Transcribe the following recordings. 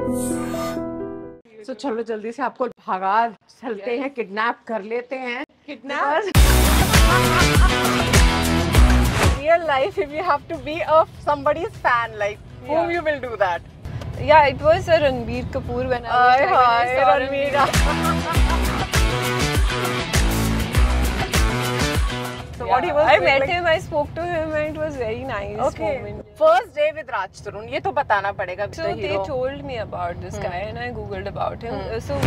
तो चलो जल्दी से आपको भागा चलते हैं, किडनैप कर लेते हैं. Kidnap? Real life, if you have to be of somebody's fan, like whom you will do that? Yeah, it was a Ranbir Kapoor when I was like, when I saw Ranbir. So what he was I doing, met like, him, I spoke to him, and it was very nice Okay. moment. First day with Raj Tarun. ये तो बताना पड़ेगा. So the they hero. told me about this guy, and I googled about him. So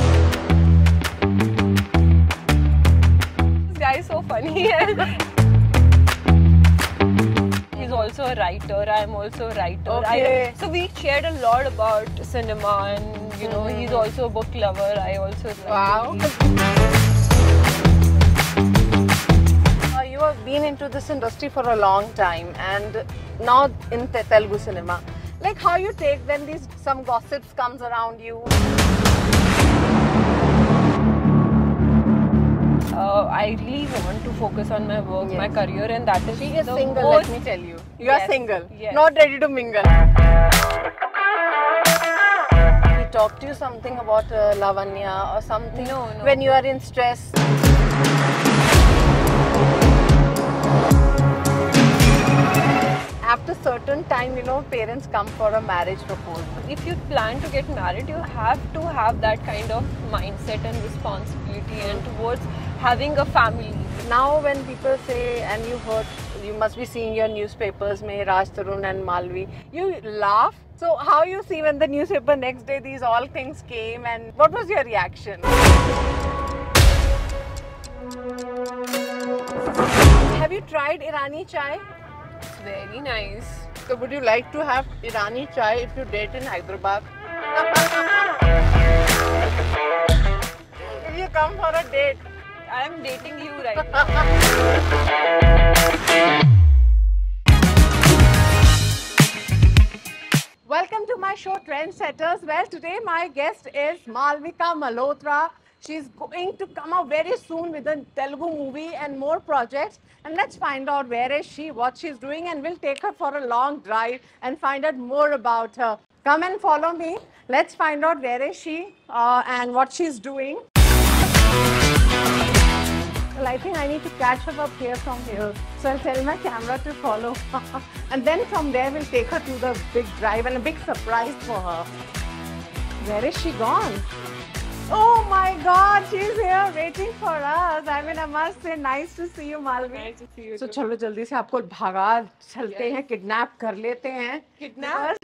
this guy is so funny. He's also a writer. I'm also a writer. Okay. So we shared a lot about cinema, and you know, he's also a book lover. I also like Wow. to read. You have been into this industry for a long time, and now in Telugu cinema, like how you take when some gossips comes around you. I really want to focus on my work, my career, and that is She is the single, most... let me tell you. You are Yes, single, yes. not ready to mingle. He talked to you something about Lavanya or something No. when you are in stress. After certain time, you know, parents come for a marriage proposal. If you plan to get married, you have to have that kind of mindset and responsibility and towards having a family. Now when people say, and you must be seeing your newspapers, mein Raj Tarun and Malvi, you laugh. So how you see when the newspaper next day these all things came, and what was your reaction? Have you tried Irani chai? It's very nice. So would you like to have Irani chai if you date in Hyderabad? If you come for a date. I am dating you right now. Welcome to my show Trendsetters. Well, today my guest is Malvika Malhotra. She's going to come out very soon with a Telugu movie and more projects. And let's find out where is she, what she's doing, and we'll take her for a long drive and find out more about her. Come and follow me. Let's find out where is she and what she's doing. Well, I think I need to catch her up here from here. So I'll tell my camera to follow. And then from there, we'll take her to the big drive and a big surprise for her. Where is she gone? Oh my God, she's here waiting for us. I mean, I must say, nice to see you, Malvi. Nice to see you So too. चलो जल्दी से आपको भागा चलते हैं, kidnap कर लेते हैं. Kidnap?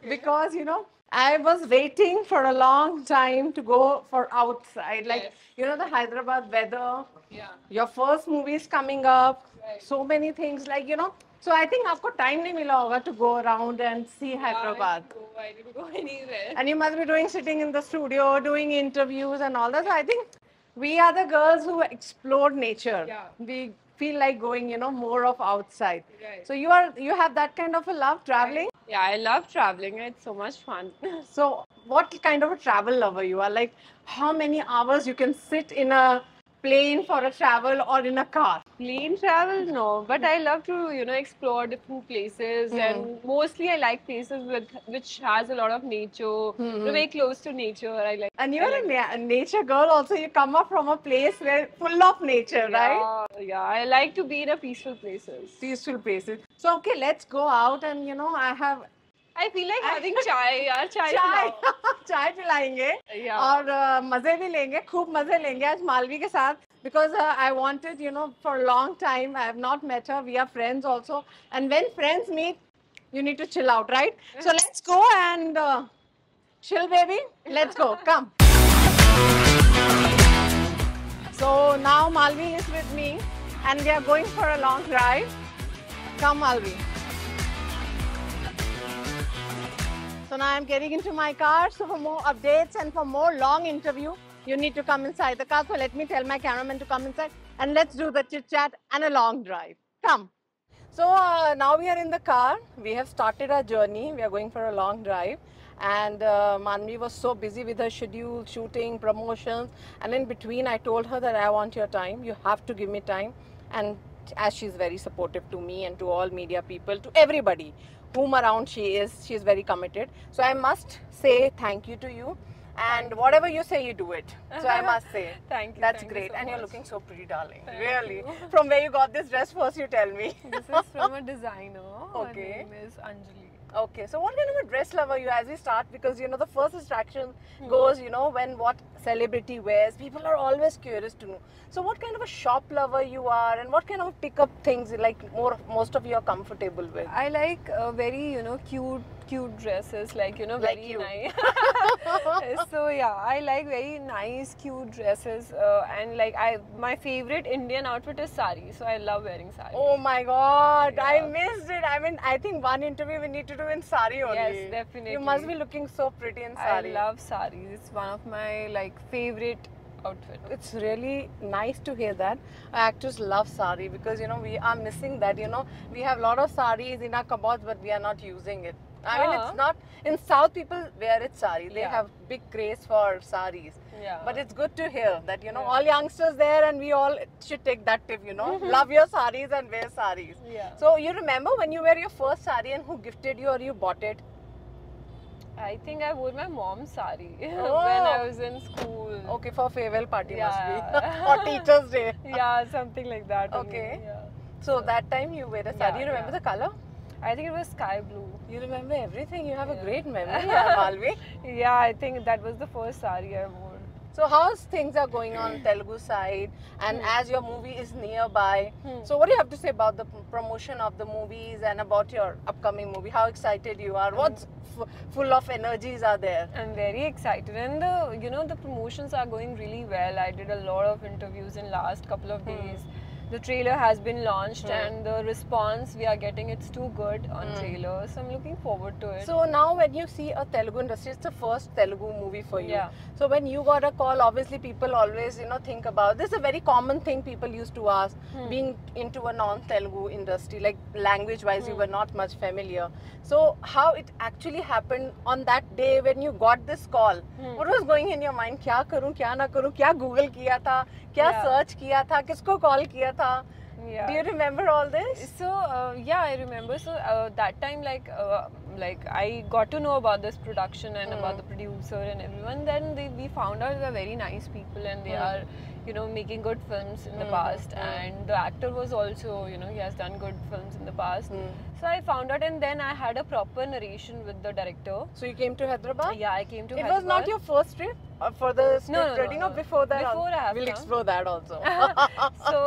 Because you know, I was waiting for a long time to go for outside. Like, Yes. you know, the Hyderabad weather. Yeah. Your first movie is coming up. Right. So many things, like, you know. So I think आपको time नहीं मिला होगा to go around and see Hyderabad. I didn't go anywhere. And you must be sitting in the studio, doing interviews and all that. So I think we are the girls who explore nature. Yeah. We feel like going, you know, more of outside. Right. So you have that kind of a love traveling. Yeah, I love traveling. It's so much fun. So what kind of a travel lover you are? Like how many hours you can sit in a plane for a travel or in a car? Plane travel, no, but I love to, you know, explore different places, and mostly I like places which has a lot of nature, very close to nature. I like. And you're a nature girl also. You come up from a place where full of nature, right? Yeah, I like to be in a peaceful places. Peaceful places. So okay, let's go out, and you know, I feel like having chai, yaar, chai. चाय pilao. चाय पिलाएंगे Yeah. और मजे भी लेंगे, खूब मजे लेंगे आज मालवी के साथ, because I wanted, you know, for a long time I have not met her. We are friends also, and when friends meet, you need to chill out, right? So let's go and chill, baby. Let's go. Come. So now Malvi is with me, and we are going for a long drive. Come, Malvi. So now I'm getting into my car. So for more updates and for more long interview, you need to come inside the car. So let me tell my cameraman to come inside, and let's do the chit chat and a long drive. Come. So now we are in the car. We have started our journey. We are going for a long drive. And Manvi was so busy with her schedule, shooting, promotions. And in between, I told her that I want your time. You have to give me time. And as she's very supportive to me and to all media people, to everybody whom around she is. She's very committed. So I must say thank you to you. And whatever you say, you do it. So I must say. Thank you. That's thank you great. so And you're much. looking so pretty, darling. Thank Really. you. From where you got this dress, first you tell me. This is from a designer. Okay. Her name is Anjali. Okay, so what kind of a dress lover are you as we start? Because you know the first distraction goes, you know, when what celebrity wears. People are always curious to know. So what kind of a shop lover you are, and what kind of pick up things like most of you are comfortable with? I like very, you know, cute dresses, like, you know, Like very you. nice. So yeah, I like very nice, cute dresses, and like my favorite Indian outfit is sari. So I love wearing sari. Oh my God, I Yeah. missed it. I mean, I think one interview we need to do in sari only. Yes, definitely. You must be looking so pretty in I sari. love saris. It's one of my like favorite outfit. It's really nice to hear that. Actors love sari because you know we are missing that. You know we have a lot of saris in our cupboards, but we are not using it. I mean, it's not in South. People wear it sari. They Yeah. have big craze for saris. Yeah. But it's good to hear that you know Yeah. all youngsters there, and we all should take that tip. You know, love your saris and wear saris. Yeah. So you remember when you wear your first sari and who gifted you or you bought it? I think I wore my mom's sari when Oh. I was in school. Okay, for farewell party must be Yeah. or Teachers' Day. Yeah, something like that. only, Okay. Yeah. So that time you wear a sari. Yeah, You remember yeah. the color? I think it was sky blue. You remember everything. You have a Yeah. great memory, Malvi. Yeah, I think that was the first sari I wore. So how's things are going on Telugu side, and as your movie is nearby, so what do you have to say about the promotion of the movies and about your upcoming movie? How excited you are? What's full of energies are there? I'm very excited, and the promotions are going really well. I did a lot of interviews in last couple of days. The trailer has been launched, and the response we are getting, it's too good on trailer. So I'm looking forward to it. So now when you see a Telugu industry, it's the first Telugu movie for you. Yeah. So when you got a call, obviously people always, think about, this is a very common thing people used to ask, being into a non-Telugu industry, like language wise you were not much familiar. So how it actually happened on that day when you got this call? What was going in your mind? क्या करूं, क्या ना करूं, क्या Google किया था, क्या Yeah. search किया था, किसको call किया था? Yeah. Do you remember all this? So yeah, I remember. So that time, like I got to know about this production and about the producer and everyone. Then we found out they're very nice people, and they are, making good films in the past. And the actor was also, he has done good films in the past. So I found out, and then I had a proper narration with the director. So you came to Hyderabad? Yeah, I came to It Hyderabad. was not your first trip for the script No, reading, or no. before that? Before I have We'll come. explore that also. So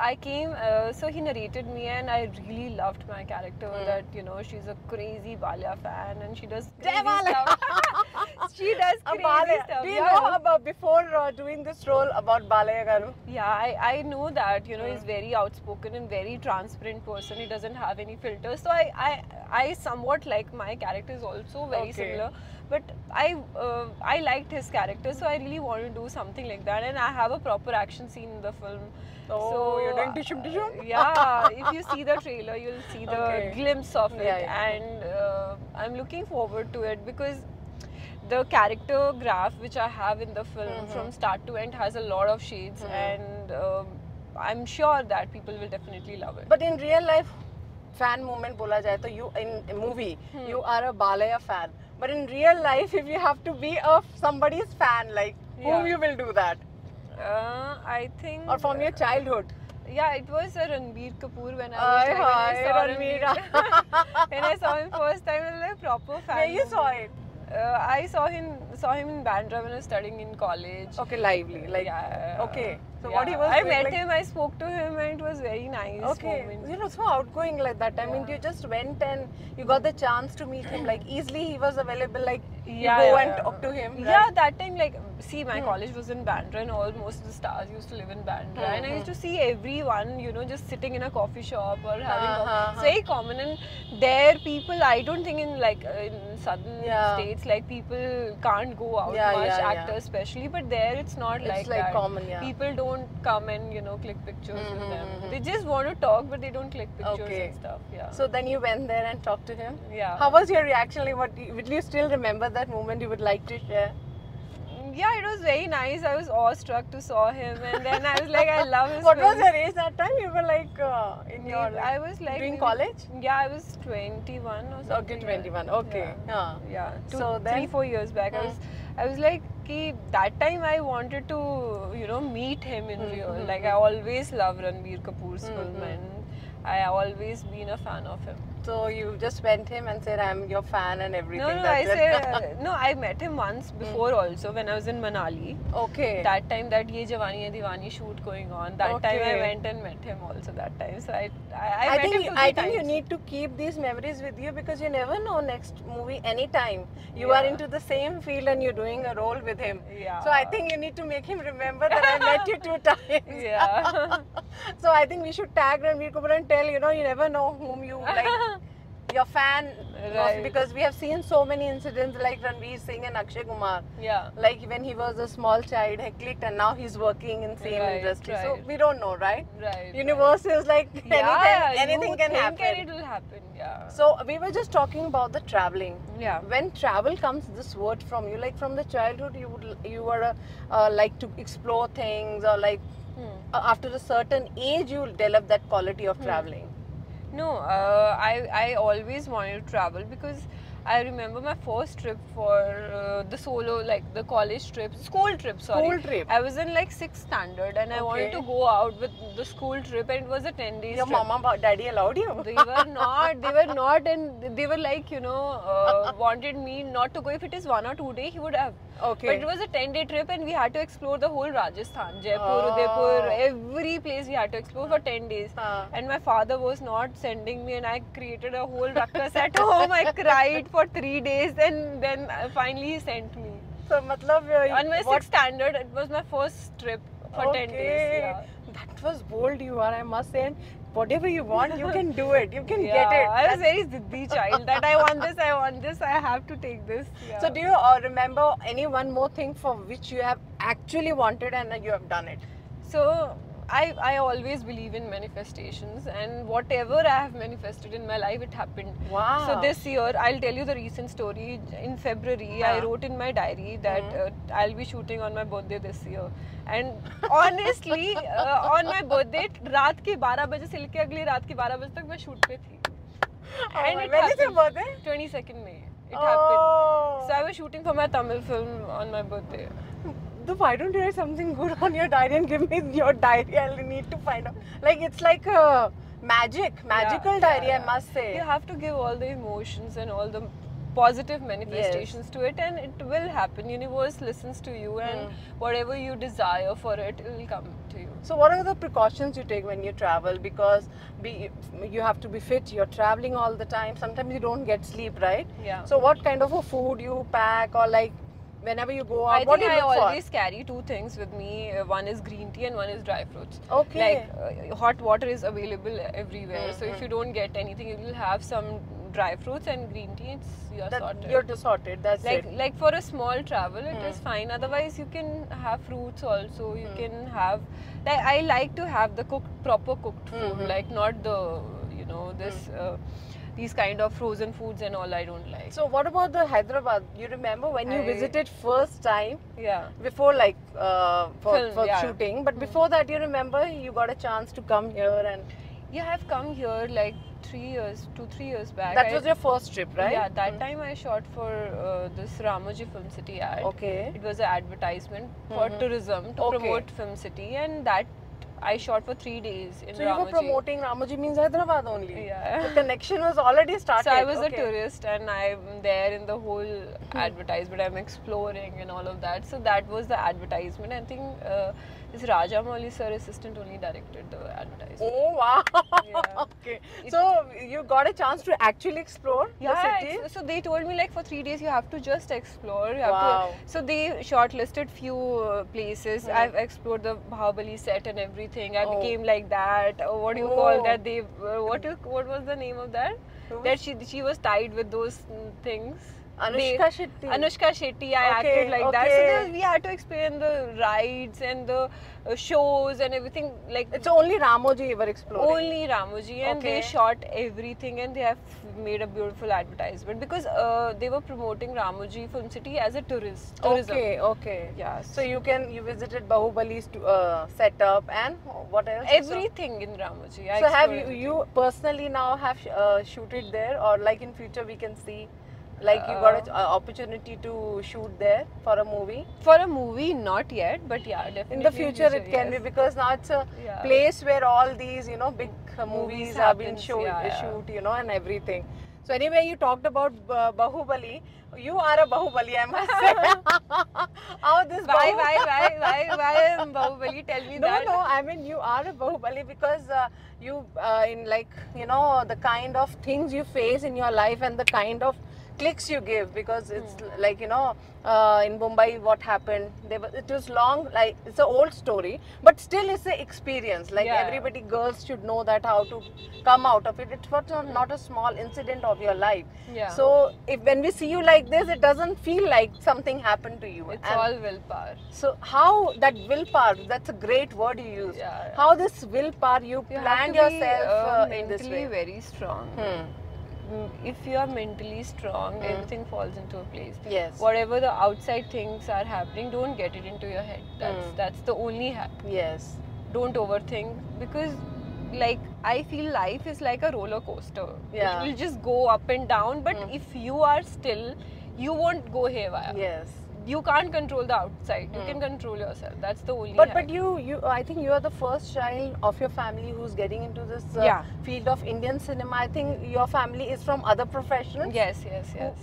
I came, so he narrated me, and I really loved my character. That she's a crazy Balia fan, and she does crazy Balia. stuff. She does crazy Balia. stuff. Do you yeah. know about before doing this role about Balaya Garu? Yeah, I know that he's very outspoken and very transparent person. He doesn't have any filters. So I somewhat like my character is also very Okay. similar. But I liked his character, so I really want to do something like that. And I have a proper action scene in the film. Oh, you're doing tishum tishum? Yeah, if you see the trailer, you'll see the Okay. glimpse of it, Yeah, yeah. and I'm looking forward to it because the character graph which I have in the film from start to end has a lot of shades, and I'm sure that people will definitely love it. But in real life, fan movement bola jaye, to you in a movie, you are a Balaya fan. But in real life, if you have to be somebody's fan, like whom Yeah. you will do that? I think. Or from your childhood? Yeah, it was Ranbir Kapoor when Aye, I hi, saw Ranbir. when I saw him first time, I was like proper fan. Where you saw moment. it? I saw him in Bandra when I was studying in college. Okay, lively. Like, Yeah. okay. So what he was I doing, met like- him, I spoke to him, and it was very nice. Okay, moment. so outgoing like that. I mean, Yeah. you just went and you got the chance to meet him. Like easily, he was available. Like you Yeah, go yeah, and yeah. talk to him. Yeah, that time, like, see, my college was in Bandra, and most of the stars used to live in Bandra, and I used to see everyone, just sitting in a coffee shop or having coffee. It's very common, and there people, I don't think in in southern Yeah. states, like people can't go out Yeah, much, yeah, yeah. actors especially, but there it's not It's like like that. common, yeah. People don't come and click pictures with them. They just want to talk, but they don't click pictures Okay. and stuff. Yeah. So then you went there and talked to him. Yeah. How was your reaction? Like, will you still remember that moment? You would like to share? Yeah, it was very nice. I was awestruck to saw him, and then I was like, I love his What was films. your age that time? You were like in your I was like doing maybe- college? Yeah, I was 21 or something. Okay, 21. Okay. Yeah. Yeah. So then- 3-4 years back, I was like, ki, that time I wanted to, meet him in real. Like I always loved Ranbir Kapoor's film, and I always been a fan of him. So you just went him and said, I'm your fan and everything. No, that's I it. said no. I met him once before also when I was in Manali. Okay. That time that Ye Jawani Hai Diwani shoot going on. That time I Okay. went and met him also. That time, so I I met him think 2-3 I think times. you need to keep these memories with you because you never know next movie anytime. You are Yeah. into the same field and you're doing a role with him. Yeah. So I think you need to make him remember that I met you 2 times. Yeah. So I think we should tag Ranbir Kapoor and tell, you never know whom you like. Your fan, Right. because we have seen so many incidents like Ranveer Singh and Akshay Kumar. Yeah. Like when he was a small child, he clicked, and now he's working in same Right, industry. So right. we don't know, right? Right. Universe is like anything you can think happen. And it will happen. Yeah. So we were just talking about the traveling. Yeah. When travel comes, this word from you, like from the childhood, you were like to explore things, or like after a certain age, you develop that quality of traveling. No, I always wanted to travel because I remember my first trip for the solo, like the college trip, school trip, sorry. School trip. I was in like 6th standard and I wanted to go out with the school trip, and it was a 10 days Your trip. mama, daddy allowed you? They were not, and they were like, wanted me not to go. If it is 1 or 2 days, he would have. Okay. But it was a 10-day trip and we had to explore the whole Rajasthan, Jaipur, Oh. Udaipur, every place we had to explore for 10 days. Ah. And my father was not sending me, and I created a whole ruckus at home. I cried for 3 days, and then finally he sent me. So, matlab, On my 6th standard, it was my first trip for 10 days. Yeah. That was bold you are, I must say. And whatever you want, you can do it. You can Yeah, get it. I was very ziddi child that I want this, I have to take this. Yeah. So, do you remember any one more thing for which you have actually wanted and you have done it? So I always believe in manifestations, and whatever I have manifested in my life, it happened. Wow. So this year, I'll tell you the recent story. In February, I wrote in my diary that I'll be shooting on my birthday this year. And honestly, on my birthday, रात के 12 बजे से लेके अगली रात के 12 बजे तक मैं शूट पे थी. And it when is your happened. birthday? 22nd May. It Oh. happened. So I was shooting for my Tamil film on my birthday. So why don't you write something good on your diary and give me your diary? I'll need to find out. Like it's like a magical diary, yeah. I must say. You have to give all the emotions and all the positive manifestations to it, and it will happen. Universe listens to you, and whatever you desire for it, it will come to you. So what are the precautions you take when you travel? Because you have to be fit, you're traveling all the time. Sometimes you don't get sleep, right? Yeah. So what kind of a food you pack, or like whenever you go out, I what think do you I look for? always carry 2 things with me. One is green tea and one is dry fruits. Okay. Like hot water is available everywhere. So if you don't get anything, you will have some dry fruits and green tea. You're sorted. You're sorted. That's it. Like for a small travel, it is fine. Otherwise, you can have fruits also. You can have, like, I like to have the proper cooked food, like not the these kind of frozen foods and all. I don't like. So what about the Hyderabad? You remember when you visited first time? Yeah. Before like for Film, yeah. shooting, but before that you remember you got a chance to come here, and Yeah, I've come here like 2-3 years back. that was your first trip, right? Yeah, that time I shot for this Ramoji Film City ad. Okay. It was an advertisement for tourism to promote Film City, and that I shot for 3 days in So Ramoji. you were promoting Ramoji means Hyderabad only. Yeah. The connection was already started. So I was a Okay. tourist, and I'm there in the whole advertisement. I'm exploring and all of that. So that was the advertisement. I think this Rajamouli sir, assistant, only directed the advertisement. Oh wow! Yeah. Okay. So you got a chance to actually explore the city. So they told me like for 3 days you have to just explore. You have Wow. to, so they shortlisted few places. I've explored the Bahubali set and everything. I became like that. What do you call that? What was the name of that? That she was tied with those things. Anushka Shetty. Anushka Shetty, I Okay, acted like that. So okay. we had to explain the rides and the shows and everything. Like It's only Ramoji ever exploring. only Ramoji, and they Okay. shot everything, and they have made a beautiful advertisement because they were promoting Ramoji Film City as a tourism. Okay, okay. Yeah. So you visited Bahubali's setup and what else? Everything in Ramoji. I So have explored you everything. personally now have shooted there, or like in future we can see, like you got an opportunity to shoot there for a movie? For a movie, not yet, but yeah, definitely. In the future it can be, yes. because now it's a Yeah. place where all these big movies have been happens, shoot, yeah, yeah. shoot and everything. So anyway, you talked about Bahubali. You are a Bahubali, I must say. How this Why am Bahubali? Tell me that. No, I mean you are a Bahubali because you in the kind of things you face in your life and the kind of clicks you give, because it's like in Mumbai what happened, it was long, like it's an old story, but still it's an experience, like Yeah. everybody, girls should know that how to come out of it. It's not a small incident of your life. Yeah. So when we see you like this, it doesn't feel like something happened to you. It's And all willpower. so how that willpower, that's a great word you use. Yeah. How this willpower you You have planned to be, yourself in this mentally way? very strong. If you are mentally strong, everything falls into a place. Yes. Whatever the outside things are happening, don't get it into your head. That's the only hack. Yes. Don't overthink, because like I feel life is like a roller coaster. Yeah. It will just go up and down, but if you are still, you won't go haywire. Yes. You can't control the outside. You can control yourself. That's the only But hack. you I think you are the first child of your family who's getting into this Yeah. field of Indian cinema. I think your family is from other professionals. Yes.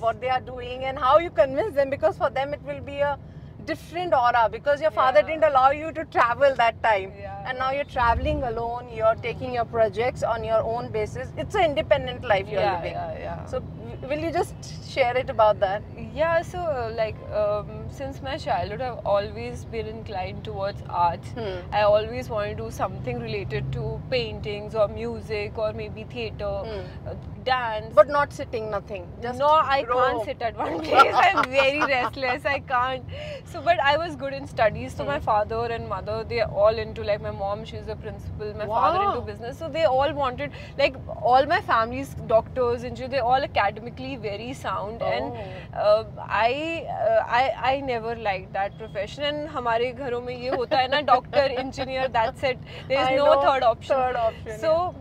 What they are doing and how you convince them, because for them it will be a different aura, because your father didn't allow you to travel that time, and now you're traveling alone, you're taking your projects on your own basis. It's an independent life you're living. Yeah. So will you just share it about that? Yeah, so since my childhood, I've always been inclined towards arts. I always want to do something related to paintings or music or maybe theatre, dance. But not sitting, nothing. Just No, I roam. can't sit at one place. I'm very restless. I can't. So, but I was good in studies. So my father and mother, they're all into, like, my mom, she's a principal. My father into business. So they all wanted, like, all my family's doctors, they're all academically very sound. And I never liked that profession. And हमारे घरों में ये होता है ना, doctor, engineer, that's it. There is no third option. So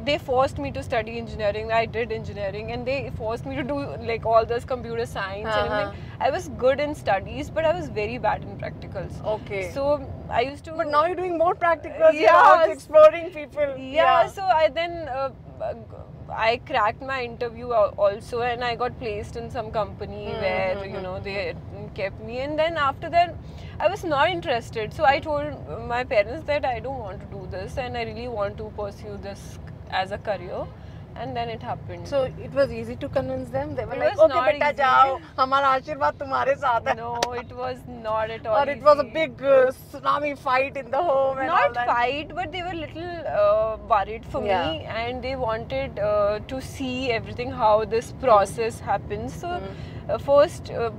they forced me to study engineering. I did engineering, and they forced me to do like all this computer science and everything. I was good in studies, but I was very bad in practicals. Okay. So I used to. But now you're doing more practicals. Yeah. You're out exploring people. Yeah. So I then. I cracked my interview also, and I got placed in some company where they kept me, and then after that I was not interested. So I told my parents that I don't want to do this, and I really want to pursue this as a career, and then it happened. So it was easy to convince them. They were It like, was okay, not beta easy. jao, हमारा आशीर्वाद तुम्हारे साथ है. No, it was not at all. Or it was a easy. big tsunami fight in the home and all Not that. fight, but they were little worried for me, and they wanted to see everything, how this process happens. So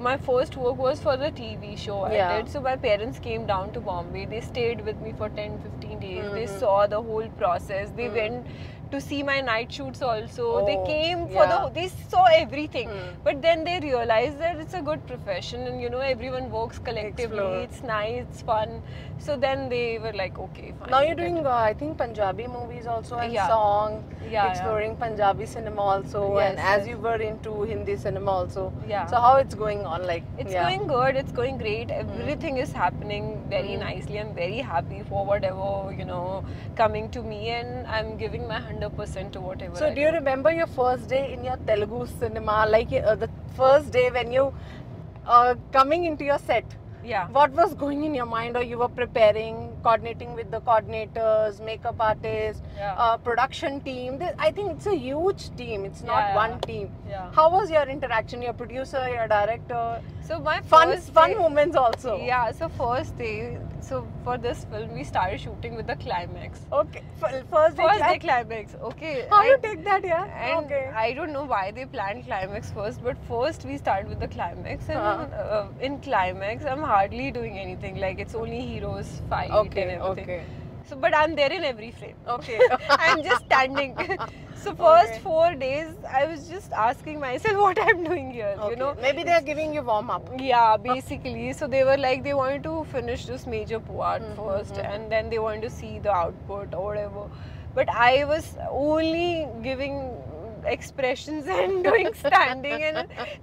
my first work was for the TV show I did. So my parents came down to Bombay. They stayed with me for 10-15 days. They saw the whole process. They went to see my night shoots also. They came for they saw everything. But then they realized that it's a good profession, and everyone works collectively. It's nice, it's fun. So then they were like, okay, fine. Now you're doing, I think, Punjabi movies also and song, exploring Punjabi cinema also, and as you were into Hindi cinema also. Yeah. So how it's going on? Like it's going good. It's going great. Everything is happening very nicely. I'm very happy for whatever coming to me, and I'm giving my 100% to whatever. So do you remember your first day in your Telugu cinema? Like the first day when you coming into your set? Yeah. What was going in your mind, or you were preparing, coordinating with the coordinators, makeup artists, production team? I think it's a huge team. It's not one team. Yeah. How was your interaction? Your producer, your director? So my Fun first day, moments also. Yeah, so first day, so for this film we started shooting with the climax. Okay. First day Climax. Okay. How you take that, yeah? And Okay. I don't know why they planned climax first, but first we started with the climax, and in climax I'm hardly doing anything. Like it's only heroes fight and everything. Okay. So, but I'm there in every frame. Okay. I'm just standing. So first 4 days, I was just asking myself what I'm doing here. Okay. You know, Maybe they are giving you warm up. yeah, basically. So they were like, they wanted to finish this major part first, and then they wanted to see the output or whatever. But I was only giving expressions and doing standing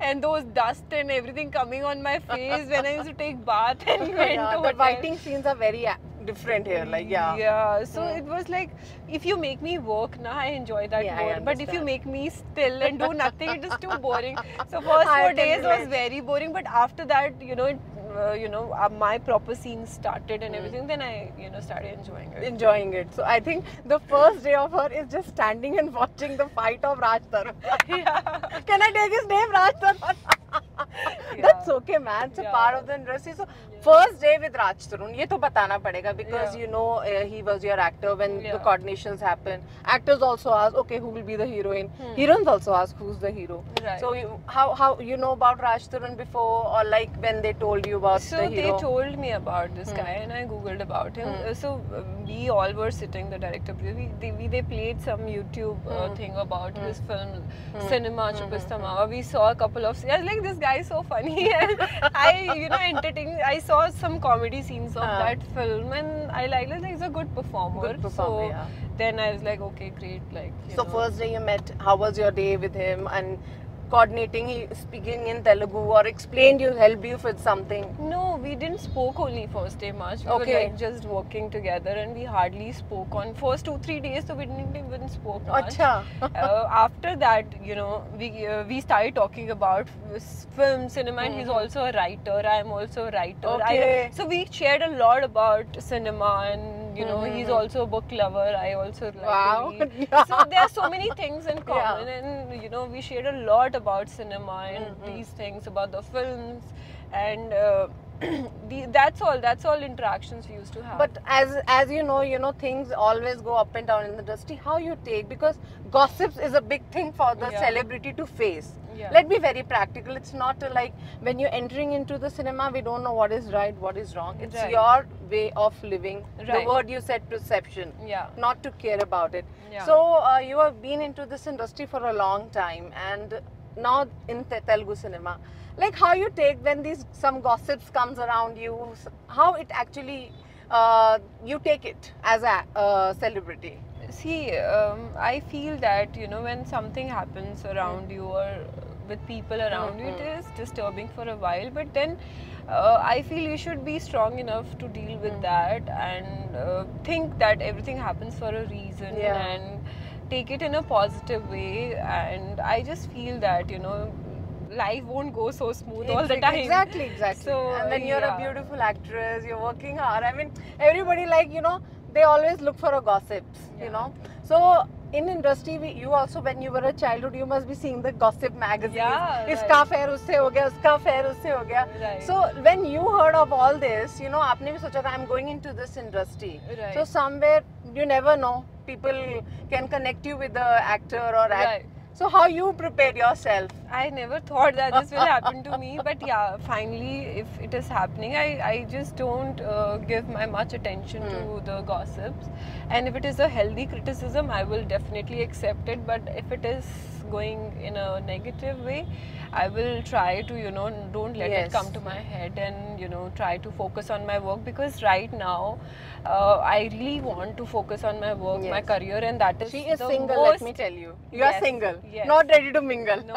and those dust and everything coming on my face when I used to take bath and went to The hotel. fighting scenes are very different here. Like Yeah. So it was like, if you make me work, na, I enjoy that Yeah, I more. But if you understand. make me still and do nothing, it is too boring. So first I 4 can days was relate. very boring. But after that, my proper scenes started and everything. Then I, started enjoying it. enjoying it. So I think the first day of her is just standing and watching the fight of Raj Tarun. Yeah. Can I take his name, Raj Tarun? That's okay, man. It's a part of the industry. So first day with Raj Tarun, ये तो बताना पड़ेगा because he was your actor when the coordinations happen. Actors also ask, okay, who will be the heroine? Heroines also ask who's the hero. Right. So how you know about Raj Tarun before, or like when they told you about So the hero? they told me about this guy and I googled about him. So we all were sitting, the director, they played some YouTube thing about his film Cinema Chupistamawa. We saw a couple of, I was like, this guy is so funny, and I entertained. I saw some comedy scenes of that film and I liked it. He's a good performer. So then I was like, okay, great. Like, so first day you met, how was your day with him and coordinating, he speaking in Telugu or explained you, helped you with something? No, we didn't spoke only first day much. We were like just working together and we hardly spoke on first 2-3 days, so we didn't even spoke much. After that, we started talking about film, cinema, and he's also a writer. I am also a writer. So we shared a lot about cinema and he's also a book lover. I also like to read. So there are so many things in common and we shared a lot about cinema and these things, about the films, and that's all interactions we used to have. But as you know, things always go up and down in the industry. How you take, because gossips is a big thing for the celebrity to face. Let's be very practical. It's not like when you're entering into the cinema, we don't know what is right, what is wrong. It's your way of living. The word you said, perception. Not to care about it. So you have been into this industry for a long time, and now in Telugu cinema, like how you take when some gossips comes around you, how it actually you take it as a celebrity? See, I feel that when something happens around you or with people around you, it is disturbing for a while, but then I feel you should be strong enough to deal with that and think that everything happens for a reason and take it in a positive way. And I just feel that life won't go so smooth all the time. Exactly. So, and then you're a beautiful actress, you're working hard. I mean, everybody they always look for a gossips, So in industry, you also, when you were a childhood, you must be seeing the gossip magazines. Iska affair usse ho gaya, uska affair usse ho gaya. So when you heard of all this, aapne bhi socha tha, I'm going into this industry. So somewhere, you never know, people can connect you with the actor or actor. So how you prepared yourself? I never thought that this will happen to me, but yeah, finally, if it is happening, I just don't give my much attention to the gossips. And if it is a healthy criticism, I will definitely accept it. But if it is going in a negative way, I will try to, don't let it come to my head and, try to focus on my work, because right now, I really want to focus on my work, my career, and that is She is single, let me tell you. You are single, not ready to mingle. No,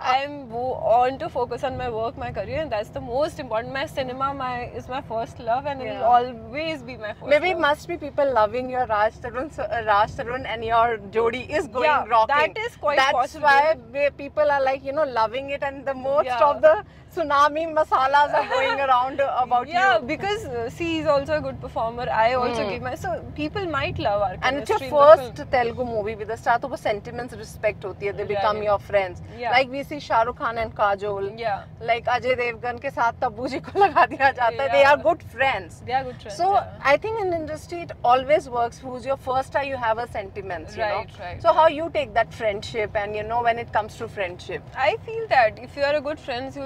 I want to focus on my work, my career, and that's the most important. My cinema is my first love, and it will always be my first Maybe love. Must be people loving your Raj Tarun, and your Jodi is going rocking. That is quite that's possible. why people are like, loving it, and the most Yeah. of the tsunami masalas are going around about Yeah, you. because see, he's also a good performer. I also give my, so people might love our And it's your chemistry in the film. first Telugu movie with the start of a sentiments respect hoti hai. They become Right. your friends. Yeah. Like we see Shah Rukh Khan and Kajol. Yeah, Like Ajay Devgan ke saath Tabu ji ko laga diya jata hai. They Yeah. are good friends. they are good friends. So yeah. I think in industry it always works. Who's your first star, you have a sentiments, you know. Right, right, So how you take that friendship, and when it comes to friendship. I feel that if you are a good friends,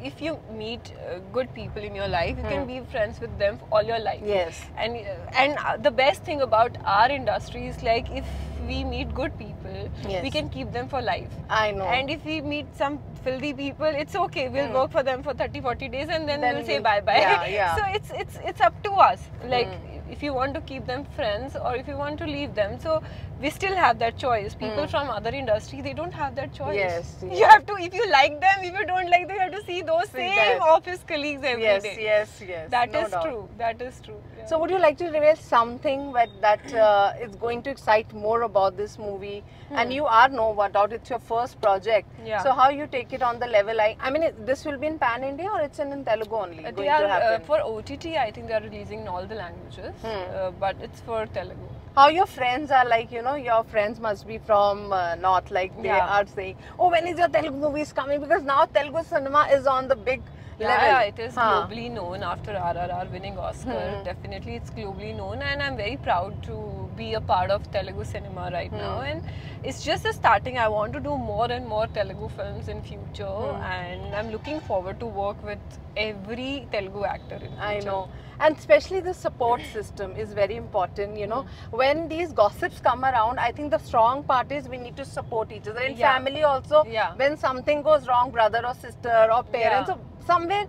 if you meet good people in your life, you can be friends with them for all your life. Yes. And the best thing about our industry is like if we meet good people, Yes. we can keep them for life. I know. And if we meet some filthy people, it's okay. We'll work for them for 30-40 days and then we'll say we'll- bye bye. yeah, yeah. So it's up to us. Like if you want to keep them friends or if you want to leave them. So we still have that choice. People from other industry, they don't have that choice. Yes, You yes. have to, if you like them, if you don't like them, you have to see those See same that. office colleagues every yes, day. yes. That no is doubt. true. That is true. Yeah. So would you like to reveal something that is going to excite more about this movie? And you are no doubt it's your first project. Yeah. So how you take it on the level? This will be in Pan India or it's in Telugu only? They going are to happen? for OTT. I think they are releasing in all the languages, but it's for Telugu. How your friends are like, your friends must be from North, like they Yeah. are saying, oh, when is your Telugu movies coming? Because now Telugu cinema is on the big level. Yeah, it is Huh. globally known after RRR winning Oscar. Definitely, it's globally known, and I'm very proud to be a part of Telugu cinema right now. And it's just the starting. I want to do more and more Telugu films in future, and I'm looking forward to work with every Telugu actor in future. I know. And especially the support system is very important, When these gossips come around, I think the strong part is we need to support each other. In Yeah. family also, Yeah. when something goes wrong, brother or sister or parents, Yeah. or somewhere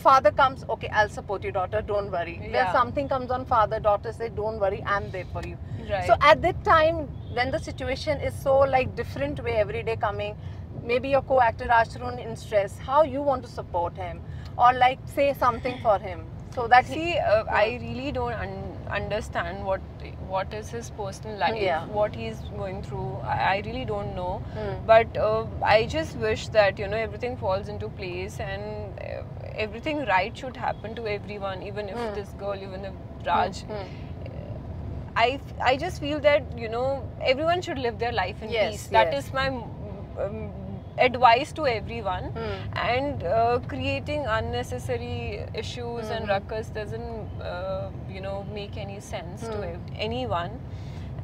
father comes, okay, I'll support you, daughter, don't worry. When Yeah. something comes on father, daughter say, don't worry, I'm there for you. Right. So at that time, when the situation is so like different way every day coming, maybe your co-actor Rajtarun in stress, how you want to support him or like say something for him so that See, I really don't understand what is his personal life, Yeah. what he's going through. I really don't know. But I just wish that everything falls into place and everything right should happen to everyone, even if this girl, even if Raj. I just feel that everyone should live their life in Yes, peace. That yes. is my advice to everyone. And creating unnecessary issues and ruckus doesn't make any sense to anyone.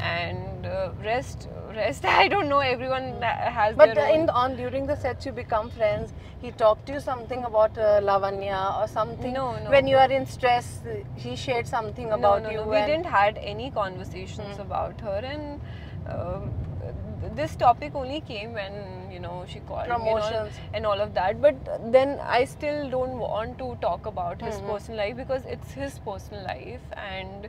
And rest I don't know, everyone has But their own. during the sets you become friends. He talked to you something about Lavanya or something. No. When you are in stress, he shared something about you. No. We didn't had any conversations about her, and this topic only came when she called Promotions. me and all of that. But then I still don't want to talk about his personal life because it's his personal life, and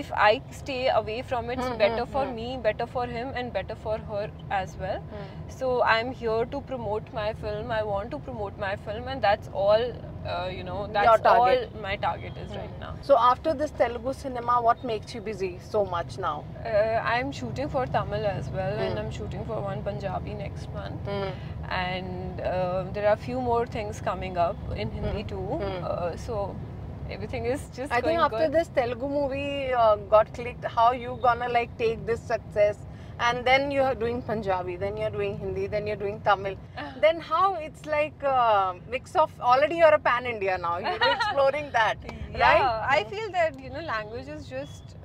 if I stay away from it, it's better for me, better for him, and better for her as well. So I'm here to promote my film. I want to promote my film, and that's all. That's target. all my target is right now. So after this Telugu cinema, what makes you busy so much now? I'm shooting for Tamil as well, and I'm shooting for one Punjabi next month. And there are a few more things coming up in Hindi too. So everything is just I going think after good. this Telugu movie got clicked, how you gonna like take this success? And then you're doing Punjabi, then you're doing Hindi, then you're doing Tamil. Then how it's like mix of, already you're a pan-India now, you're exploring that, right? Yeah, I feel that language is just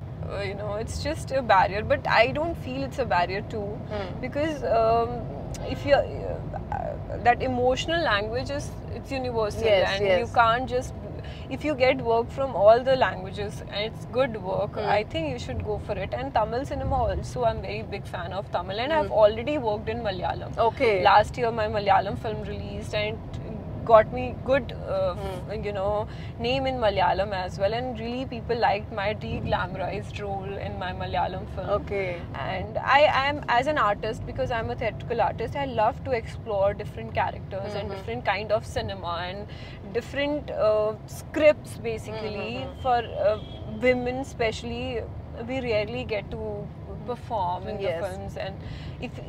it's just a barrier, but I don't feel it's a barrier too, because if you that emotional language it's universal, Yes, and yes. you can't just, if you get work from all the languages and it's good work, I think you should go for it. And Tamil cinema also, I'm very big fan of Tamil, and I've already worked in Malayalam. Okay. Last year my Malayalam film released and it got me good name in Malayalam as well, and really people liked my de-glamorized role in my Malayalam film. Okay. And I am, as an artist, because I'm a theatrical artist, I love to explore different characters and different kind of cinema and different scripts basically. For women especially, we rarely get to perform in Yes. the films, and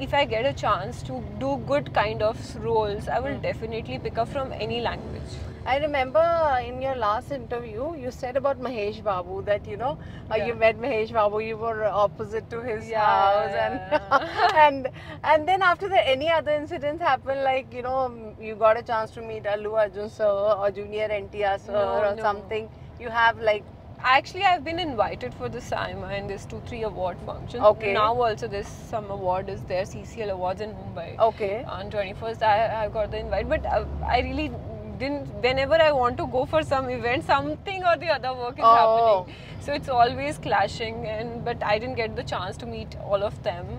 if I get a chance to do good kind of roles, I will definitely pick up from any language. I remember in your last interview, you said about Mahesh Babu that you Yeah. met Mahesh Babu, you were opposite to his Yeah, house, yeah. and then after that, any other incidents happen, like you got a chance to meet Allu Arjun sir or Junior NTR sir No, or no. something. You have like Actually, I've been invited for the SIMA and there's 2-3 award functions. Okay. Now also this some award is there, CCL Awards in Mumbai. okay. On 21st, I got the invite, but I really didn't. Whenever I want to go for some event, something or the other work is Oh. happening. So it's always clashing, but I didn't get the chance to meet all of them.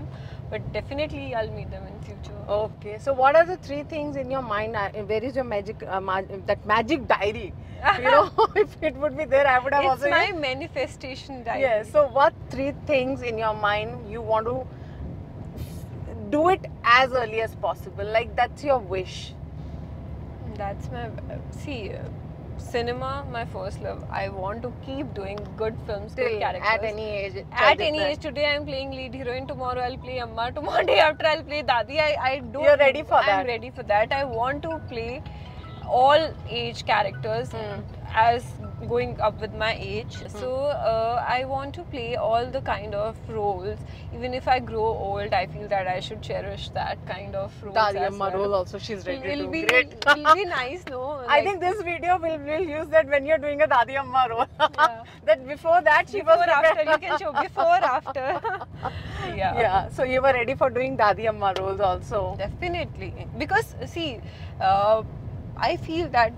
But definitely, I'll meet them in future. Okay, so what are the 3 things in your mind? Where is your magic, that magic diary? If it would be there, I would have It's also. my manifestation diary. Yes. So, what 3 things in your mind you want to do it as early as possible? Like that's your wish. That's my cinema, my first love. I want to keep doing good films, good Till characters. at any age. At any age. Today I'm playing lead heroine. Tomorrow I'll play Amma. Tomorrow day after I'll play Dadi. I don't. You're ready for that? I'm ready for that. I want to play all age characters as going up with my age. So I want to play all the kind of roles. Even if I grow old, I feel that I should cherish that kind of roles. Dadi as Amma well. role also. She's ready It'll to be, great. it'll be nice, no? I Like, think this video will use that when you're doing a Dadi Amma role. Yeah. That before that she before was after you can show before after. Yeah. Yeah. So you were ready for doing Dadi Amma roles also. Definitely, because see, I feel that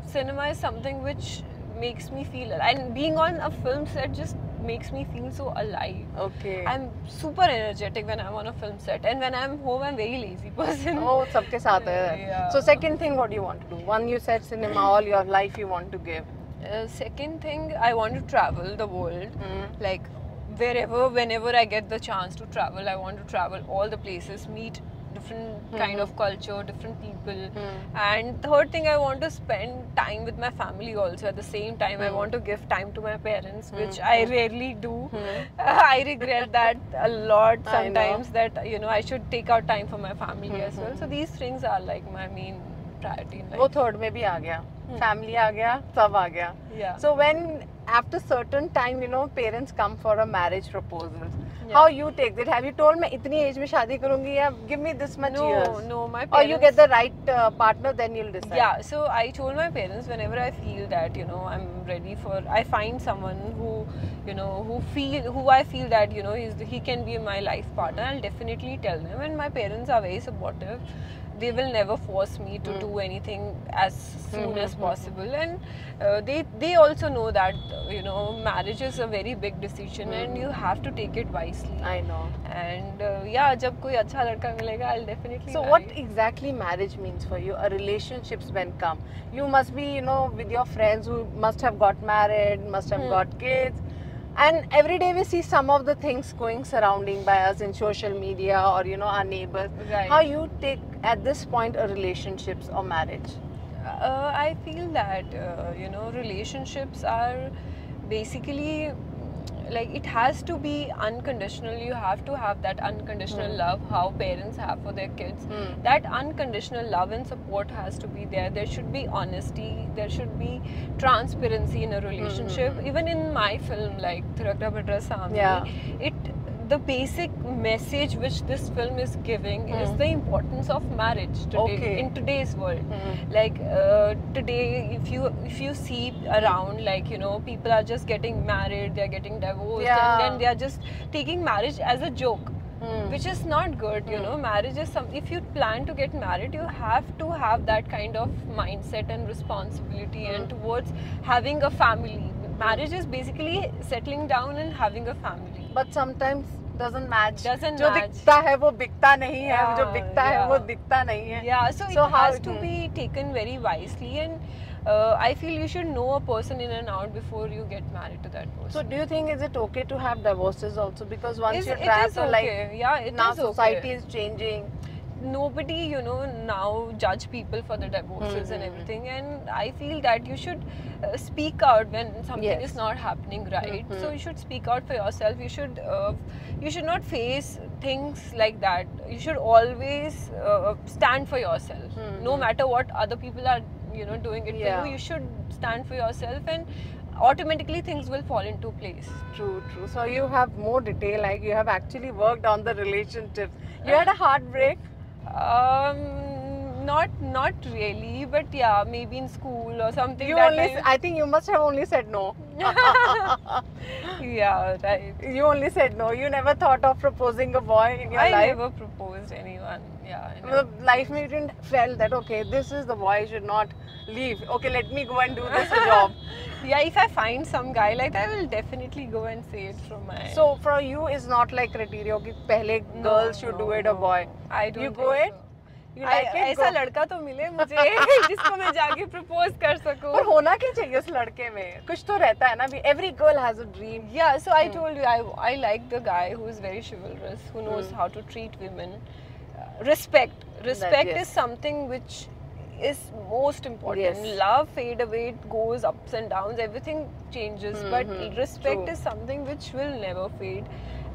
cinema is something which makes me feel, and being on a film set just makes me feel so alive. Okay. I'm super energetic when I'm on a film set, and when I'm home, I'm very lazy person. Oh, sabke saath hai. Yeah. So second thing, what do you want to do? One, you said cinema, all your life you want to give. Second thing, I want to travel the world, like wherever, whenever I get the chance to travel, I want to travel all the places, meet different kind of culture, different people. And third thing, I want to spend time with my family also. At the same time, I want to give time to my parents, which I rarely do. I regret that a lot I know. sometimes, that I should take out time for my family as well. So these things are like my main priority in life. वो third में भी आ गया, family आ गया, सब आ गया. Yeah. So when after certain time, parents come for a marriage proposal, Yeah. how you take it? Have you told मैं इतनी age में शादी करूँगी या give me this much years? No, my Or you parents. get the right partner, then you'll decide. Yeah, so I told my parents whenever I feel that I'm ready for, I find someone who who I feel that he can be my life partner, I'll definitely tell them. And my parents are very supportive. They will never force me to do anything as soon as possible, and they also know that marriage is a very big decision and you have to take it wisely. I know. And yeah, जब कोई अच्छा लड़का मिलेगा, I'll definitely So marry. what exactly marriage means for you? A relationships when come, you must be with your friends who must have got married, must have got kids, and every day we see some of the things going surrounding by us in social media or our neighbors. Right. How you take at this point a relationships or marriage? I feel that relationships are basically like, it has to be unconditional. You have to have that unconditional love, how parents have for their kids. That unconditional love and support has to be there. There should be honesty, there should be transparency in a relationship. Even in my film, like Thirakka Bhadra Samni, Yeah. the basic message which this film is giving is the importance of marriage today, Okay. in today's world. Like today, if you see around, like people are just getting married, they are getting divorced, Yeah. and then they are just taking marriage as a joke, which is not good. Marriage is if you plan to get married, you have to have that kind of mindset and responsibility, and towards having a family. Marriage is basically settling down and having a family. But sometimes doesn't match. Doesn't जो match. दिखता है वो बिकता नहीं है, Yeah, जो बिकता है yeah. वो दिखता नहीं है. Yeah, so So it how has to be taken very wisely, and I feel you should know a person in and out before you get married to that person. So do you think is it okay to have divorces also? Because once you It try is to okay. Yeah, it now is society okay. is changing. nobody, you know, now judge people for the divorces and everything, and I feel that you should speak out when something Yes. is not happening right. So you should speak out for yourself. You should not face things like that. You should always stand for yourself, no matter what other people are, you know, doing it for Yeah. you. You should stand for yourself, and automatically things will fall into place. True, true. So you have more detail, like you have actually worked on the relationships. You had a heartbreak? Not really, but yeah, maybe in school or something. You that only, time. I think you must have only said no. Yeah, right. You only said no. You never thought of proposing a boy in your I life? never proposed anyone. Yeah, I The never. life me didn't felt that, okay, this is the boy, I should not leave. Okay, let me go and do this job. Yeah, if I find some guy like that, I will definitely go and say it from my. So for you, it's not like criteria कि पहले No, girls should no, do it or no. boy. I don't You think go it? so. You like it? ऐसा Go. लड़का तो मिले मुझे जिसको मैं जाके प्रपोज कर सकूं. पर होना क्या चाहिए उस लड़के में? कुछ तो रहता है ना भी. Every girl has a dream. Yeah, so I told you, I like the guy who is very chivalrous, who knows how to treat women. Respect yes. is something which is most important. Yes. Love fade away, it goes ups and downs, everything changes, but respect True. is something which will never fade.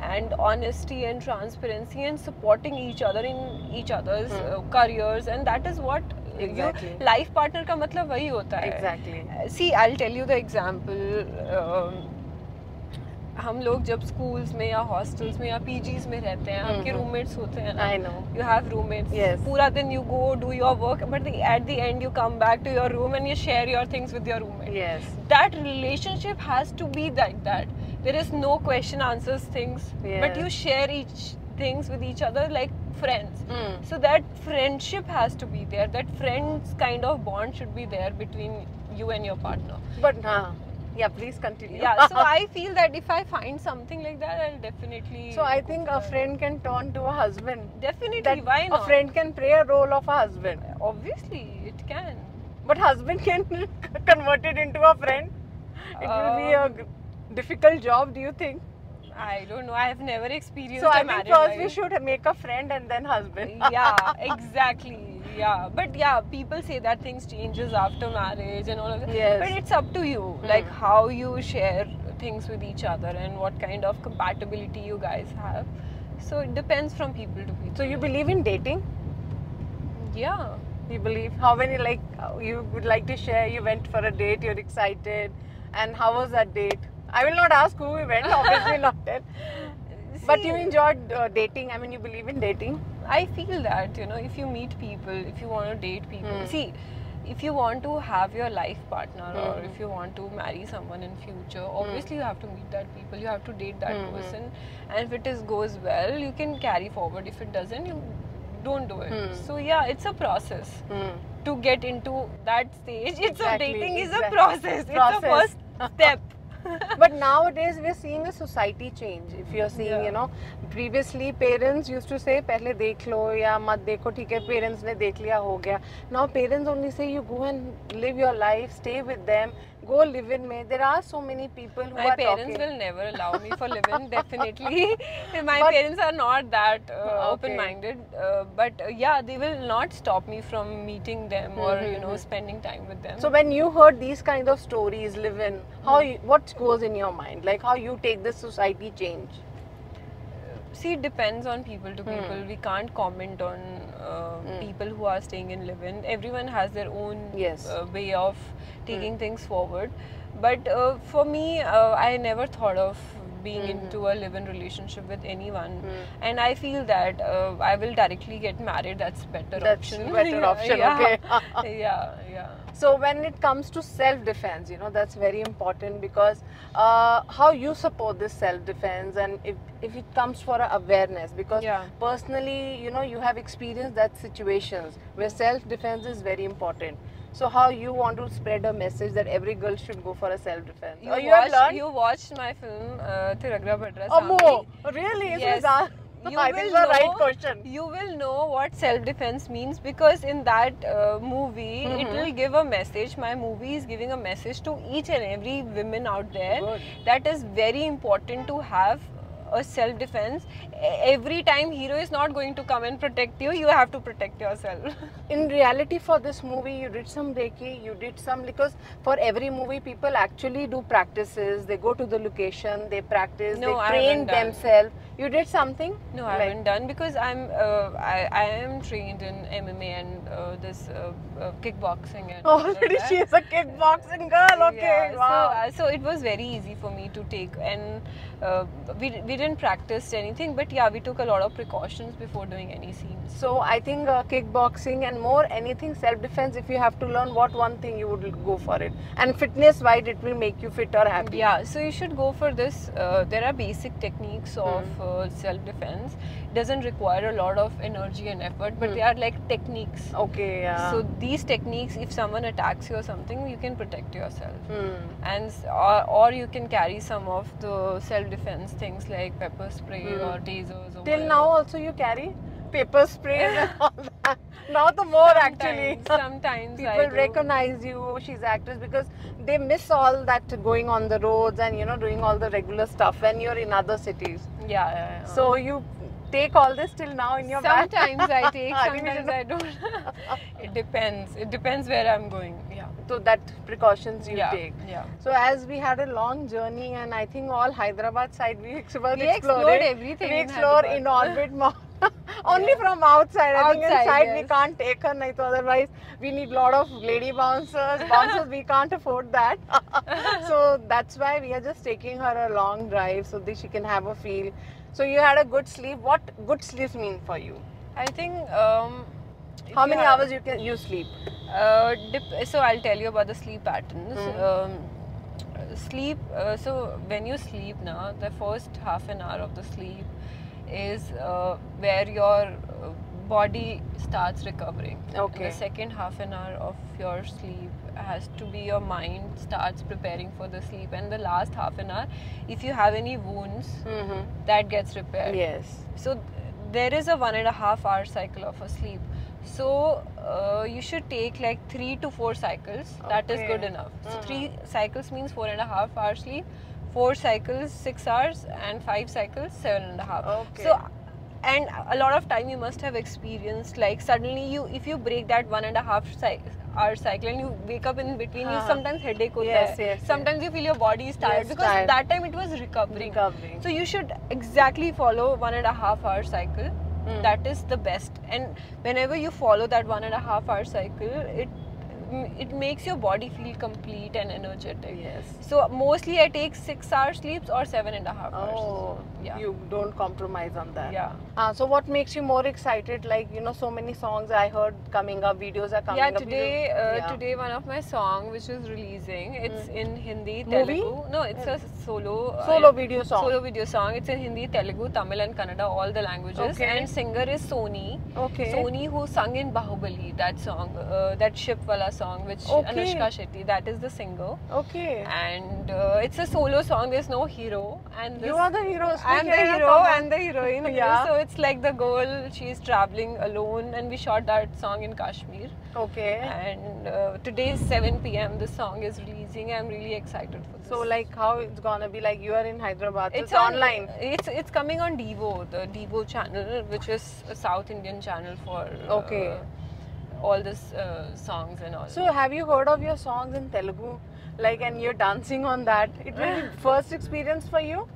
And honesty and transparency and supporting each other in each other's careers, and that is what Exactly. life partner का मतलब वही होता है. Exactly. See, I'll tell you the example. हम लोग जब schools में या हॉस्टल्स में या पीजीज में रहते हैं, आपके रूममेट्स होते हैं ना. I know. You have roommates. Yes. पूरा दिन you go do your work, but at the end you come back to your room and you share your things with your roommate. Yes. That relationship has to be like that. There is no question answers things, but Yes. you share each things with each other like friends. So that friendship has to be there. That friends kind of bond should be there between you and your partner. But yeah, please continue. Yeah, so I feel that if I find something like that, I'll definitely. So I go think for a friend can turn to a husband. Definitely, That why not? a friend can play a role of a husband. Obviously, it can. But husband can convert it into a friend. It will be a difficult job, do you think? I don't know. I have never experienced So a I think married first life. we should make a friend and then husband. Yeah, exactly. Yeah, but yeah, people say that things changes after marriage and all of that. Yes. But it's up to you, like how you share things with each other and what kind of compatibility you guys have. So it depends from people to people. So you believe in dating? Yeah. You believe? How many you would like to share? You went for a date, you're excited, and how was that date? I will not ask who we went, obviously not that. But you enjoyed dating. I mean, you believe in dating? I feel that, you know, if you meet people, if you want to date people, see, if you want to have your life partner or if you want to marry someone in future, obviously you have to meet that people, you have to date that person, and if it goes well, you can carry forward. If it doesn't, you don't do it. So yeah, it's a process to get into that stage. It's Exactly, dating is a exactly. process. It's a first step. But nowadays we're seeing a society change. If you're seeing, you know, previously parents used to say पहले देख लो या मत देखो, ठीक है, parents ने देख लिया हो गया. Now parents only say you go and live your life, stay with them, go live in में. There are so many people who My are parents talking. will never allow me for living, definitely. My parents are not that open-minded, but yeah, they will not stop me from meeting them or you know spending time with them. So when you heard these kind of stories, live in, what goes in your mind? Like how you take this society change? See, it depends on people to people. We can't comment on people who are staying in live-in. Everyone has their own way of taking things forward. But for me, I never thought of being into a live-in relationship with anyone, and I feel that I will directly get married. That's better option. Better option. Yeah. Okay. yeah. So when it comes to self-defense, you know, that's very important because how you support this self-defense, and if it comes for a awareness, because personally, you know, you have experienced that situations where self-defense is very important. So how you want to spread a message that every girl should go for a self-defense? You watched my film Thiragra Bhadra Sami. Oh, really? Yes. I think it's the right question. You will know what self-defense means because in that movie, it will give a message. My movie is giving a message to each and every woman out there that is very important to have a self-defense. Every time hero is not going to come and protect you, you have to protect yourself. In reality, for this movie, you did some Reiki, you did some, because for every movie, people actually do practices. They go to the location, they practice, No, I they train haven't done. themselves. You did something? No, I haven't done, because I am trained in MMA and this kickboxing and all of Already that. she is a kickboxing girl. Okay, Yeah, wow. so it was very easy for me to take, and we didn't practice anything, but yeah, we took a lot of precautions before doing any scenes. So I think kickboxing and more anything self-defense, if you have to learn, what one thing you would go for it? And fitness-wise, it will make you fit or happy. Yeah, so you should go for this. There are basic techniques of self-defense. It doesn't require a lot of energy and effort, but they are like techniques. Okay, yeah. So these techniques, if someone attacks you or something, you can protect yourself. And or you can carry some of the self-defense things like pepper spray or tasers. Or Till whatever. now also you carry paper sprays and all that. Now the more actually. Sometimes I People do. recognize you, she's actress, because they miss all that going on the roads and doing all the regular stuff when you're in other cities. Yeah. So you take all this till now in your bag? Sometimes I take, I think we sometimes I don't. It depends. It depends where I'm going. Yeah. So that precautions you Yeah. take. Yeah. So as we had a long journey, and I think all Hyderabad side we explored everything We in explore Hyderabad. in orbit mall. Only from outside. I think Outside, inside we yes. can't take her. Nahi to otherwise we need lot of lady bouncers. We can't afford that. So that's why we are just taking her a long drive so that she can have a feel. So you had a good sleep. What good sleep mean for you? I think. How many hours you sleep? So I'll tell you about the sleep patterns. Sleep. So when you sleep now, the first half an hour of the sleep is where your body starts recovering. Okay. And the second half an hour of your sleep has to be your mind starts preparing for the sleep, and the last half an hour, if you have any wounds, that gets repaired. Yes. So there is a 1.5 hour cycle of a sleep. So you should take like 3 to 4 cycles. That is good enough. So 3 cycles means 4.5 hours sleep. 4 cycles 6 hours, and 5 cycles 7.5. Okay. So, and a lot of time you must have experienced, like suddenly if you break that 1.5 hour cycle and you wake up in between, you sometimes headache hota hai. Yes, Sometimes you feel your body is tired, Yes, because tired. that time it was recovering. Recovering. So you should exactly follow 1.5 hour cycle. That is the best. And whenever you follow that 1.5 hour cycle, it makes your body feel complete and energetic. Yes. So mostly I take 6 hour sleeps or 7.5 hours. Oh, Yeah. you don't compromise on that. Yeah. So what makes you more excited? Like, so many songs I heard coming up, videos are coming Yeah, up. today one of my song which is releasing, it's in Hindi, Movie? Telugu. No, it's a solo video song. Solo video song. It's in Hindi, Telugu, Tamil and Kannada, all the languages. Okay. And singer is Sony. Okay. Sony, who sung in Bahubali, that song, that ship wala song, which Anushka Shetty, that is the singer. Okay. And it's a solo song. There's no hero. And You are the hero. I'm the hero and the heroine. Yeah. So it's like the girl, she's traveling alone, and we shot that song in Kashmir. Okay. And today is 7 p.m. This song is releasing. I'm really excited for this. So like how it's gonna be, like you are in Hyderabad, so it's online. It's coming on Devo, the Devo channel, which is a South Indian channel for all this songs and all. So have you heard of your songs in Telugu? Like, and you're dancing on that. It will be first experience for you?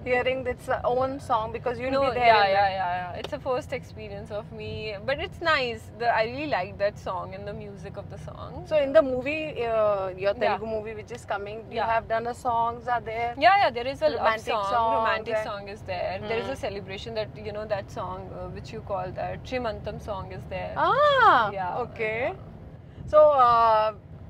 Hearing its own song, because you'll be there. Yeah. It's a first experience of me, but it's nice. I really like that song and the music of the song. So in the movie, your Telugu movie which is coming, you have done songs are there? Yeah, there is a Romantic love song. songs Romantic and- song is there. There is a celebration that, that song which you call that Chimantam song is there. Ah, Yeah. okay. So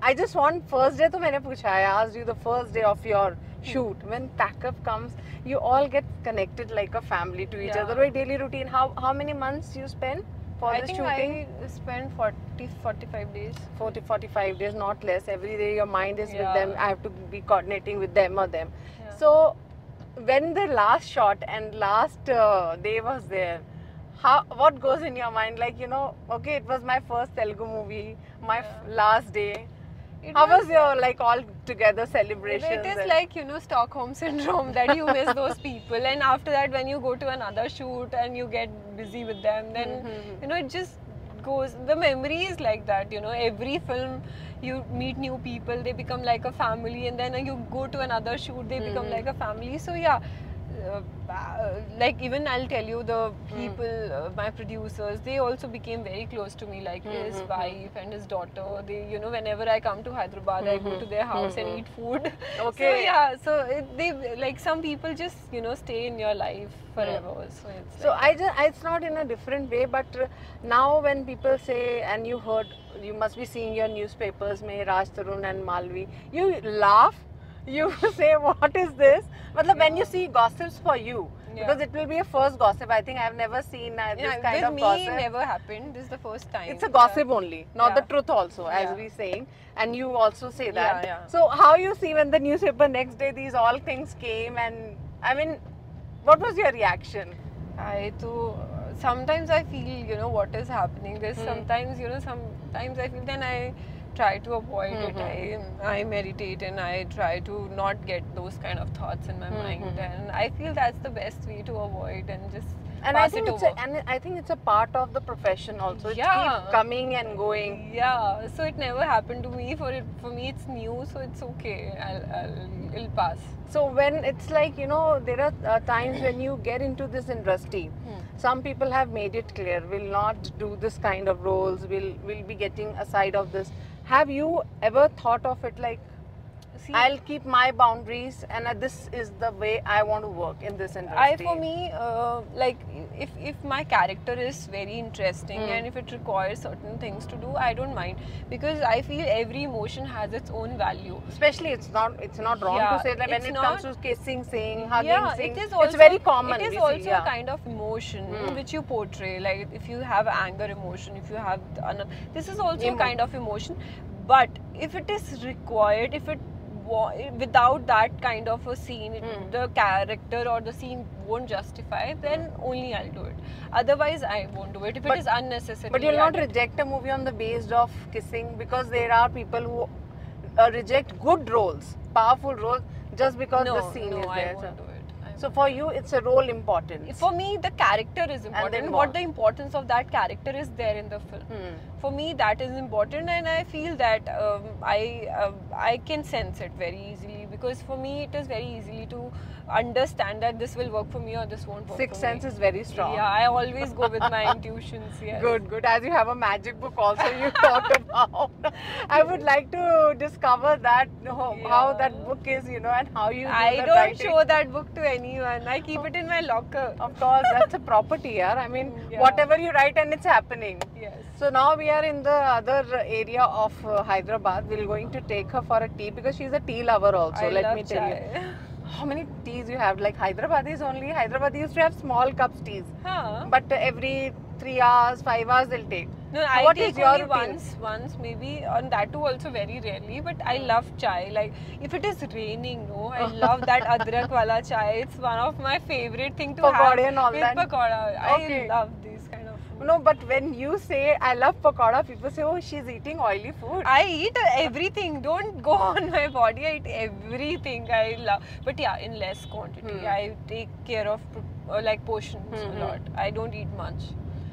I just want first day to मैंने पूछा, I asked you the first day of your shoot. When pack-up comes, you all get connected like a family to each Yeah. other. Right, daily routine. How many months you spend for I the think shooting? I spent 45 days. 40-45 days, not less. Every day your mind is with Yeah. them. I have to be coordinating with them or them. Yeah. So when the last shot and last day was there, what goes in your mind? Like, okay, it was my first Telugu movie, my last day. How was your like all together celebrations? It is like, you know, Stockholm syndrome that you miss those people, and after that when you go to another shoot and you get busy with them, then you know, it just goes, the memory is like that, you know, every film you meet new people, they become like a family, and then you go to another shoot, they become like a family. So yeah, like even I'll tell you, the people, my producers, they also became very close to me, like his wife and his daughter. They, you know, whenever I come to Hyderabad, I go to their house and eat food. Okay. So yeah, so they, like, some people just, you know, stay in your life forever. So it's So like, it's not in a different way, but now when people say, and you heard, you must be seeing your newspapers, mein Raj Tarun and Malvi, you laugh, you say, what is this? Matlab, when you see gossips for you, because it will be a first gossip. I think I've never seen this kind of gossip. With me, never happened. This is the first time. It's a gossip only, not the truth also, as we saying. And you also say that. Yeah. So how you see when the newspaper next day, these all things came, and I mean, what was your reaction? Sometimes I feel, you know, what is happening. There's sometimes, you know, sometimes I feel, then I try to avoid it. I meditate and I try to not get those kind of thoughts in my mind, and I feel that's the best way to avoid and just pass it over. I think it's a part of the profession also. It Yeah. keeps coming and going. Yeah, so it never happened to me. For me it's new, so it's okay. It'll pass. So when it's like, you know, there are times when you get into this industry, some people have made it clear, will not do this kind of roles, will be getting aside of this. Have you ever thought of it like, See, I'll keep my boundaries and this is the way I want to work in this industry? For me, like if my character is very interesting and if it requires certain things to do, I don't mind, because I feel every emotion has its own value. Especially it's not wrong to say that when it comes to kissing, saying, hugging, saying, it is also, it's very common. It is also a kind of emotion which you portray. Like if you have anger emotion, if you have this is also a kind of emotion. But if it is required, if it without that kind of a scene, the character or the scene won't justify, then only I'll do it. Otherwise, I won't do it if it is unnecessary. But you'll not reject a movie on the basis of kissing, because there are people who reject good roles, powerful roles, just because the scene is there. I won't do it. So for you, it's a role important. For me, the character is important. What the importance of that character is there in the film. For me, that is important, and I feel that I can sense it very easily, because for me, it is very easily to understand that this will work for me or this won't work for me. Sixth sense is very strong. Yeah, I always go with my intuitions. Yes. Good. As you have a magic book also you talked about. I would like to discover that, how that book is, you know, and how you do I the don't writing. show that book to anyone. I keep it in my locker. Of course, that's a property, yeah. I mean, whatever you write and it's happening. Yes. So now we are in the other area of Hyderabad. We're going to take her for a tea, because she's a tea lover also. Let me tell you. How many teas you have? Like Hyderabad used to have small cups teas. But every 3 hours, 5 hours they'll take. No, I what take is your only routine? once maybe, and that too also very rarely. But I love chai. Like if it is raining, I love that adrak wala chai. It's one of my favorite thing to Pakode have and all with that. pakoda. Okay. I love these kind of food. No, but when you say I love pakoda, people say, oh, she's eating oily food. I eat everything. Don't go on my body. I eat everything. I love, but yeah, in less quantity. I take care of like portions a lot. I don't eat much.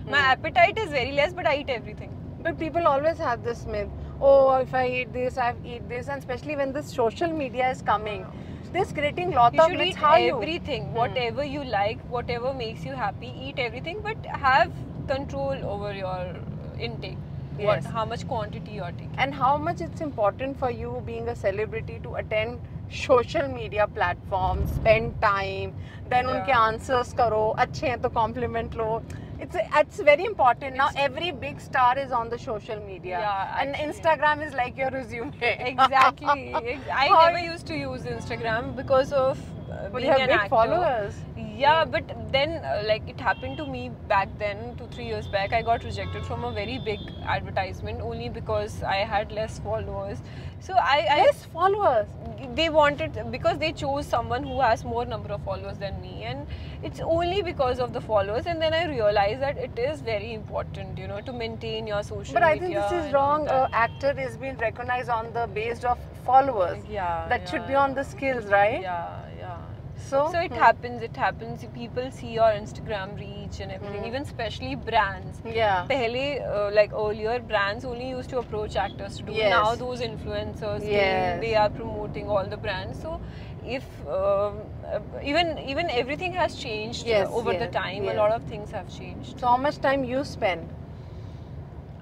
My appetite is very less, but I eat everything. But people always have this myth, oh, if I eat this, I eat this, and especially when this social media is coming, this creating lot of myths. How you should eat everything, whatever you like, whatever makes you happy, eat everything, but have control over your intake. Yes. How much quantity you are taking. And how much it's important for you, being a celebrity, to attend social media platforms, spend time, then unke answers karo, अच्छे हैं तो compliment low. It's very important. Now every big star is on the social media, and Instagram is like your resume. Exactly. I never used to use Instagram because of But you have big followers. Yeah, but then like it happened to me back then, 2-3 years back. I got rejected from a very big advertisement only because I had less followers. So Less followers. they wanted, because they chose someone who has more number of followers than me, and it's only because of the followers. And then I realized that it is very important, you know, to maintain your social But media. I think this is and wrong. that. Actor is being recognized on the basis of followers. Yeah, That should be on the skills, right? Yeah. So It happens. People see your Instagram reach and everything, even especially brands. Yeah. Pehle, like earlier, brands only used to approach actors to do. Yes. Now those influencers, Yes. they are promoting all the brands. So if even everything has changed Yes, over the yes, time, yes. a lot of things have changed. So how much time you spend?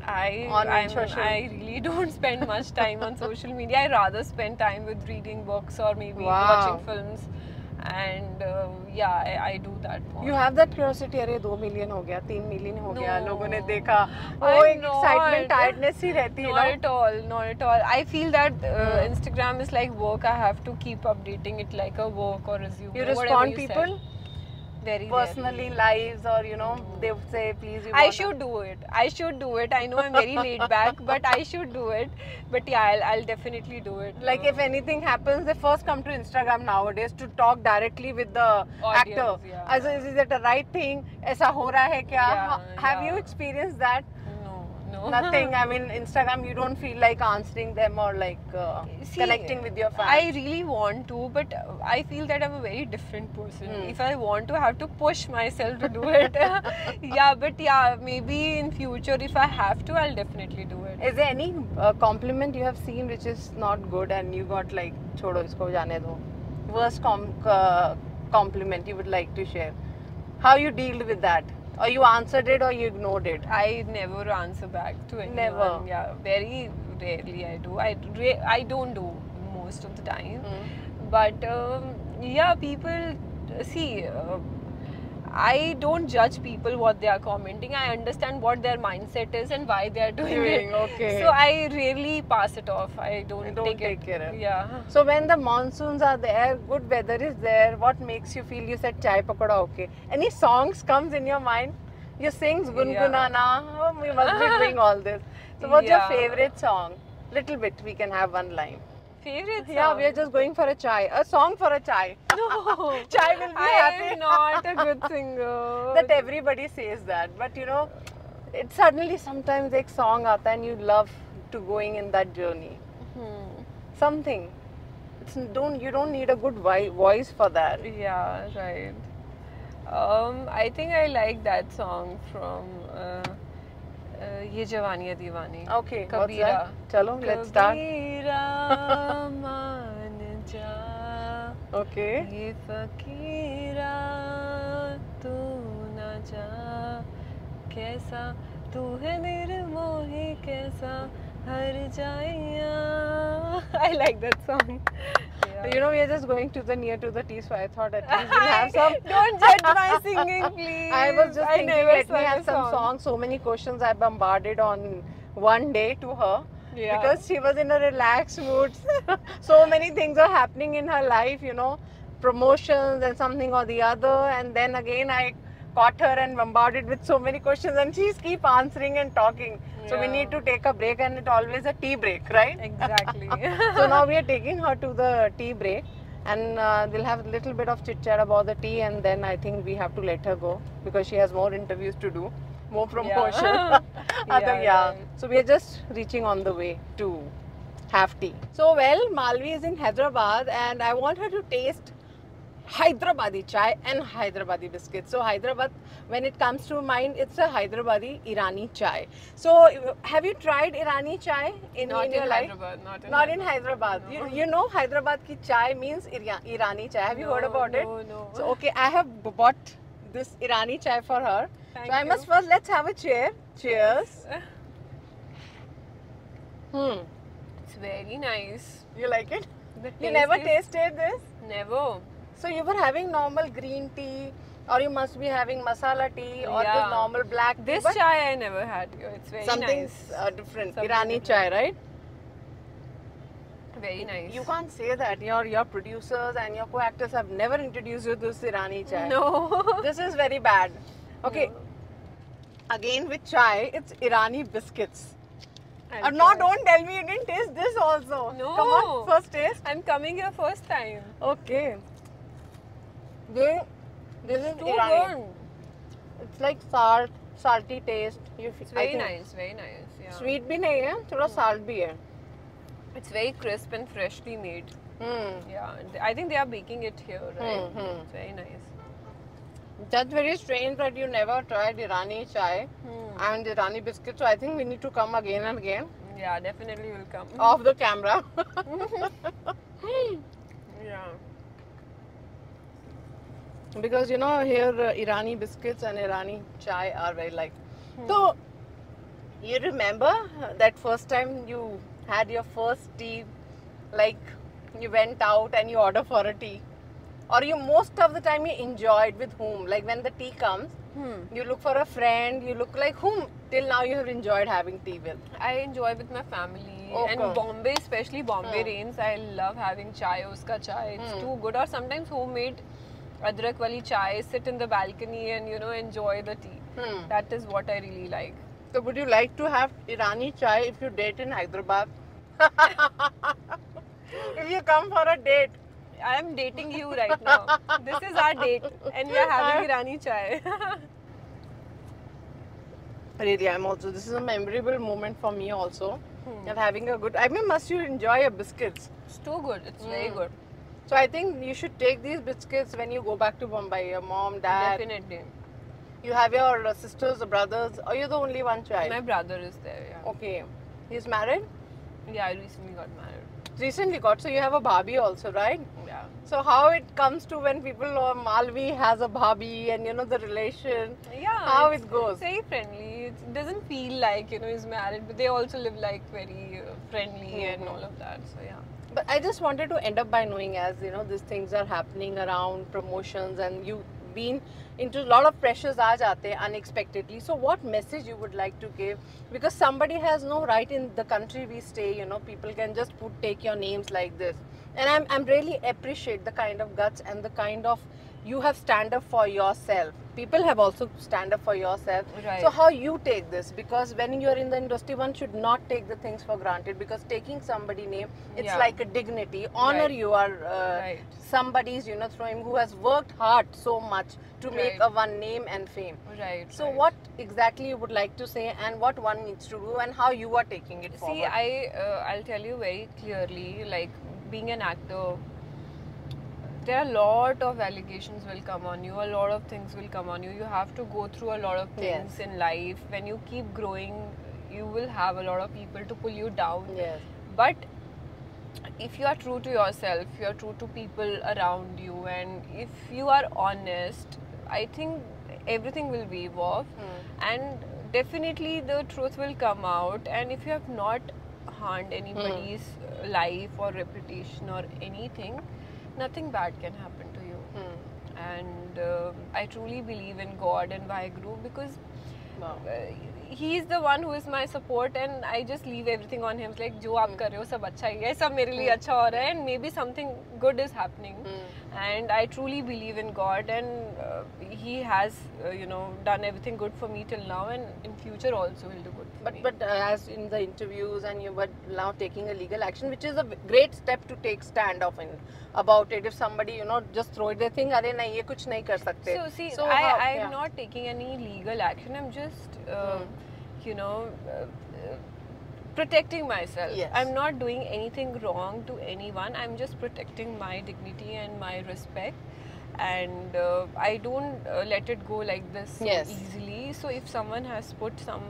On social- I really don't spend much time on social media. I rather spend time with reading books or maybe Wow. watching films. And I do that more. You have that curiosity, अरे 2 million हो गया, 3 million हो गया, No. लोगों ने देखा, वो I'm एक excitement, not. tiredness ही रहती है ना? Not at all. I feel that Instagram is like work. I have to keep updating it like a work or resume. You whatever respond you people said. Very personally, rarely. lives, or you know, they would say, please. I should do it. I know I'm very laid back, but I should do it. But yeah, I'll definitely do it. Like if anything happens, they first come to Instagram nowadays to talk directly with the Audience, actor. yeah. As is it the right thing? ऐसा हो रहा है क्या? Yeah, Have you yeah. experienced that? No. Nothing. I mean, Instagram, you don't feel like answering them or like See, connecting with your fans. I really want to, but I feel that I'm a very different person. If I want to, I have to push myself to do it. Maybe in future, if I have to, I'll definitely do it. Is there any compliment you have seen which is not good and you got like, छोड़ो इसको जाने दो? Worst compliment you would like to share? How you dealt with that? Or you answered it or you ignored it? I never answer back to anyone. Never. Yeah, very rarely I do. I don't do most of the time. But people see. I don't judge people what they are commenting. I understand what their mindset is and why they are doing it. Okay. So I rarely pass it off. I don't Don't take take care of it. Yeah. So when the monsoons are there, good weather is there, what makes you feel? You said chai pakoda, okay. Any songs comes in your mind? You sing Gungunana. Oh, we must be doing all this. So what's your favorite song? Little bit, we can have one line. Favorite song? Yeah, we are just going for a chai. A song for a chai. No. Chai will be I happy. am not a good singer. That everybody says that. But you know, it suddenly sometimes a song aata and you love to going in that journey. Something. You don't need a good voice for that. Yeah, right. I think I like that song from Ye Jawani Hai Deewani. Okay, what's Kabira. that? Chalo, let's start. Kabira maan ja, Okay. ye fakira tu na ja, kaisa tu hai nirmohi kaisa har jaiya. I like that song. You know, we are just going to the near to the tea, so I thought at least we'll have some. Don't judge my singing, please. I was just thinking, never let me sang have a some songs. So many questions I bombarded on one day to her. Yeah. Because she was in a relaxed mood. So many things are happening in her life, you know, promotions and something or the other. And then again, I caught her and bombarded with so many questions, and she's keep answering and talking. So we Yeah. need to take a break, and it's always a tea break, right? Exactly. So now we are taking her to the tea break, and we'll have a little bit of chit chat about the tea, and then I think we have to let her go because she has more interviews to do, more promotion. Right. So we are just reaching on the way to have tea. So well, Malvi is in Hyderabad, and I want her to taste Hyderabadi chai and Hyderabadi biscuits. So Hyderabad, when it comes to mind, it's a Hyderabadi Irani chai. So have you tried Irani chai in your life? Hyderabad. Not in Hyderabad. No. You know Hyderabad ki chai means Irani chai. Have you heard about it? No. So okay, I have bought this Irani chai for her. Thank so I you. must first, let's have a cheer. Cheers. It's very nice. You like it? The You taste never is- tasted this? Never. So you were having normal green tea, or you must be having masala tea, or Yeah. the normal black tea. This but chai I never had. It's very something nice. different. Something Irani different. chai, right? Very nice. You can't say that. Your producers and your co-actors have never introduced you to this Irani chai. No. This is very bad. Okay. No. Again with chai, it's Irani biscuits. I'll No, try. don't tell me you didn't taste this also. No. Come on, first taste. I'm coming here first time. Okay. This is Too Irani. good. It's like salty taste. It's very nice, very nice. Yeah. Sweet भी नहीं है, थोड़ा salt भी है. It's very crisp and freshly made. Hmm. Yeah, I think they are baking it here, right? Hmm. It's very nice. That's very strange that you never tried Irani chai and Irani biscuits. So I think we need to come again and again Yeah, definitely will come. off the camera. Yeah. Because you know here Irani biscuits and Irani chai are very like. So you remember that first time you had your first tea, like you went out and you order for a tea, or you most of the time you enjoyed with whom? Like when the tea comes, you look for a friend. You look like whom till now you have enjoyed having tea with. I enjoy with my family Okay. and Bombay, especially Bombay rains. I love having chai, uska chai. It's too good. Or sometimes homemade adrak wali chai. Sit in the balcony and enjoy the tea. That is what I really like. So would you like to have Irani chai if you date in Hyderabad? If you come for a date. I am dating you right now. This is our date, and we are having Irani chai. Really, I'm also. This is a memorable moment for me also. And having a good. I mean, must you enjoy your biscuits? It's too good. It's very good. So I think you should take these biscuits when you go back to Bombay. Your mom, dad. Definitely. You have your sisters or brothers, or you're the only one child? My brother is there. Yeah. Okay. He's married? Yeah, I recently got married. Recently got. So you have a bhabhi also, right? Yeah. So how it comes to when people know Malvi has a bhabhi and the relation? Yeah. How it's- it goes? It's very friendly. It doesn't feel like he's married, but they also live like very friendly and all of that. So yeah. But I just wanted to end up by knowing, as these things are happening around promotions and you've been into a lot of pressures aa jate hain unexpectedly. So what message you would like to give? Because somebody has no right in the country we stay, people can just take your names like this. And I'm really appreciate the kind of guts and the kind of you have stand up for yourself. People have also stand up for yourself. Right. So how you take this? Because when you're in the industry, one should not take the things for granted. Because taking somebody's name, it's Yeah. like a dignity. Honor Right. your Right. somebody's through him who has worked hard so much to make Right. a one name and fame. Right. So right. what exactly you would like to say, and what one needs to do, and how you are taking it forward? See, I'll tell you very clearly, like being an actor, there are a lot of allegations will come on you, a lot of things will come on you. You have to go through a lot of things Yes. in life. When you keep growing, you will have a lot of people to pull you down. Yes. But if you are true to yourself, you are true to people around you, and if you are honest, I think everything will wave off, and definitely the truth will come out. And if you have not harmed anybody's life or reputation or anything, nothing bad can happen to you. And I truly believe in God and Vaheguru, because Wow. he is the one who is my support, and I just leave everything on him. It's like, जो आप कर रहे हो सब अच्छा ही है, सब मेरे लिए अच्छा हो रहा है, and maybe something good is happening. And I truly believe in God, and He has done everything good for me till now, and in future also He'll do good for me. But as in the interviews, and you were now taking a legal action, which is a great step to take stand off in about it. If somebody just throw it, they think, अरे नहीं ये कुछ नहीं कर सकते. So see, how- I'm yeah. not taking any legal action. I'm just, protecting myself. Yes. I'm not doing anything wrong to anyone. I'm just protecting my dignity and my respect. And I don't let it go like this so Yes. easily. So if someone has put some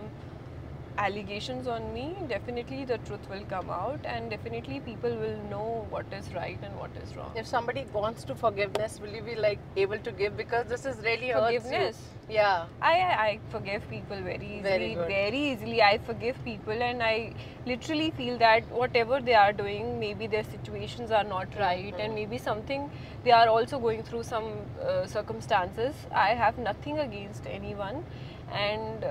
allegations on me, definitely the truth will come out, and definitely people will know what is right and what is wrong. If somebody wants to forgiveness, will you be able to give? Because this is really hurts you. Forgiveness? Yeah. I forgive people very easily, Very good. very easily. I forgive people, and I literally feel that whatever they are doing, maybe their situations are not right, and maybe something they are also going through some circumstances. I have nothing against anyone, and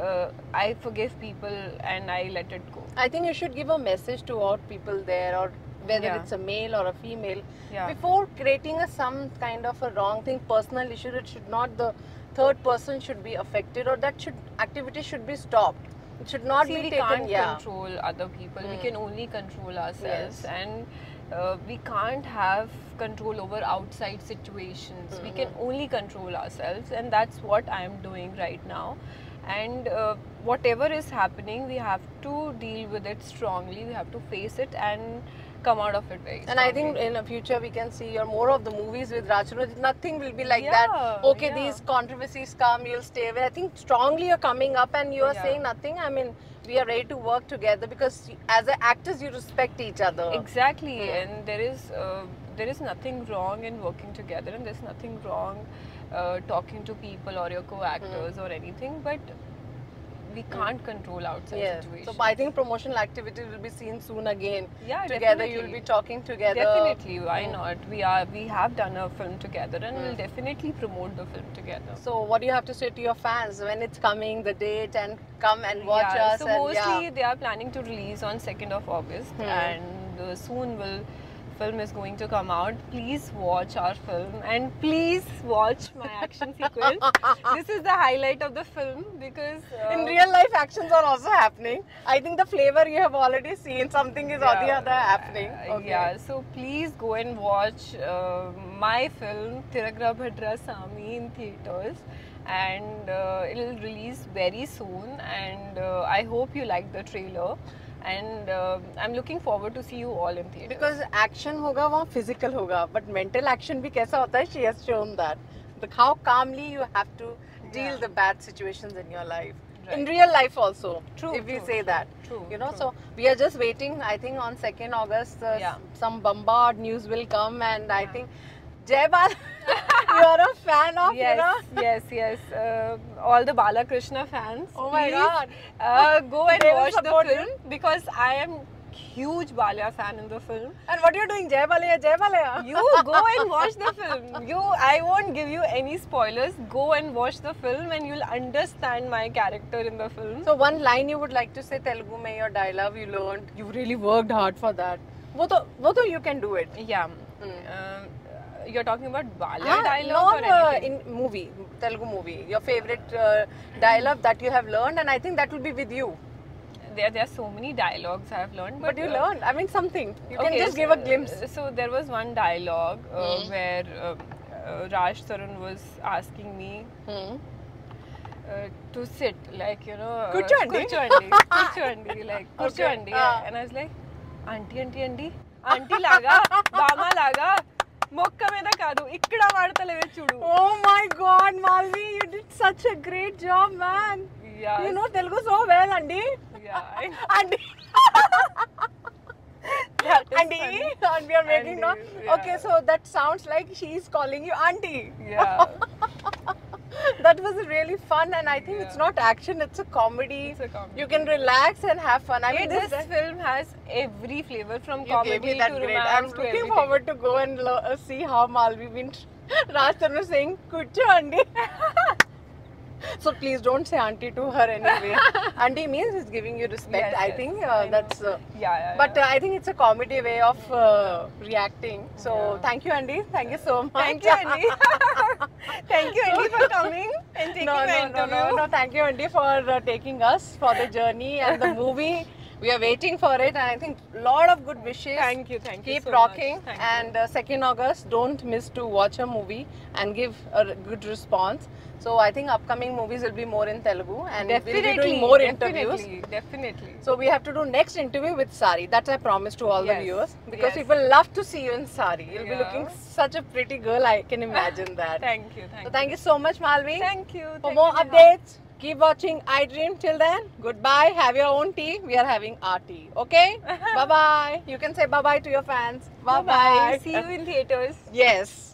I forgive people and I let it go. I think you should give a message to all people there, or whether Yeah. it's a male or a female. Yeah. Before creating some kind of a wrong thing, personal issue, it should not, the third person should be affected, or that activity should be stopped. It should not See, be we taken. can't Yeah. control other people. We can only control ourselves, Yes. and we can't have control over outside situations. We can only control ourselves, and that's what I am doing right now. And whatever is happening, we have to deal with it strongly. We have to face it and come out of it very And I think strongly. in the future we can see more of the movies with Rajkumar. Nothing will be like Yeah, that. Okay, yeah. these controversies come, you'll stay away. I think strongly you're coming up and you are Yeah. saying nothing. I mean, we are ready to work together because as actors you respect each other. Exactly, and there is nothing wrong in working together, and there's nothing wrong talking to people or your co-actors or anything, but we can't control outside Yes. situations. So I think promotional activities will be seen soon again. Yeah, Together definitely. you'll be talking together. Definitely, why not? We have done a film together, and we'll definitely promote the film together. So what do you have to say to your fans when it's coming, the date, and come and watch Yeah, us? so and mostly they are planning to release on 2nd of August, and soon film is going to come out. Please watch our film, and please watch my action sequence. This is the highlight of the film because in real life actions are also happening. I think the flavor you have already seen, something is or the other happening. Okay. Yeah, so please go and watch my film Tiragra Bhadra Sami in theaters, and it will release very soon, and I hope you like the trailer, and I'm looking forward to see you all in theaters. Because action होगा वहाँ physical होगा, but mental action भी कैसा होता है? She has shown that. How calmly you have to deal the bad situations in your life. Right. In real life also. True, If we true, say true, that. true, You know, true. so we are just waiting. I think on 2nd August, Yeah. some bombard news will come, and I think Jai Bal, you are a fan of, you know. Yes. All the Balakrishna fans. Oh my please, God. go and They will watch the support you. film because I am huge Balia fan in the film. And what you're doing, Jai Balaya, Jai Balaya. You go and watch the film. I won't give you any spoilers. Go and watch the film and you'll understand my character in the film. So one line you would like to say Telugu mein, your dialogue you learned. You really worked hard for that. वो तो you can do it. Yeah. You're talking about Balia dialogue or No, anything? in movie, Telugu movie. Your favorite dialogue that you have learned, and I think that will be with you. There are so many dialogues I have learned. But you learned. I mean, something. You can Okay, just give a glimpse. So there was one dialogue where Raj Tarun was asking me to sit, like, you know, Kurchandi? Kurchandi, like, Okay, Kurchandi. And I was like, auntie laga, bama laga, mokka meda kadu, ikkada vaadtaleve chudu. Oh my God, Malvi, you did such a great job, man. Yeah. You know Telugu so well, Andy. Yeah. Andy. That is Andy. funny. And we are making no. Andy, yeah. Okay, so that sounds like she is calling you auntie. Yeah. That was really fun, and I think it's Yeah. not action, it's a comedy. It's a comedy. You can relax and have fun. I mean, This film has every flavor from you comedy gave me that to great. romance I'm to looking everything. forward to go and see how Malvi been Raj Tarun saying Kuchu Andy. So please don't say auntie to her anyway. Auntie means it's giving you respect. Yes, I yes, think I know. that's. Yeah. But I think it's a comedy way of reacting. So Yeah. thank you, Andy. Thank you so much. Thank you, Andy. Thank you, Andy, for coming and taking my interview. No, thank you, Andy, for taking us for the journey and the movie. We are waiting for it, and I think a lot of good wishes. Thank you Keep so rocking, much. Thank and 2nd August, don't miss to watch a movie and give a good response. So I think upcoming movies will be more in Telugu, and we'll be doing more interviews. Definitely. So we have to do next interview with sari. That I promise to all the Yes, viewers, because yes. people love to see you in sari. You'll be Yeah. looking such a pretty girl. I can imagine that. Thank you. So thank you so much, Malvi. Thank you. For Thank more you, Neha. updates, keep watching iDream. Till then, goodbye. Have your own tea. We are having our tea. Okay? Bye bye. You can say bye bye to your fans. Bye bye. See you in theaters. Yes.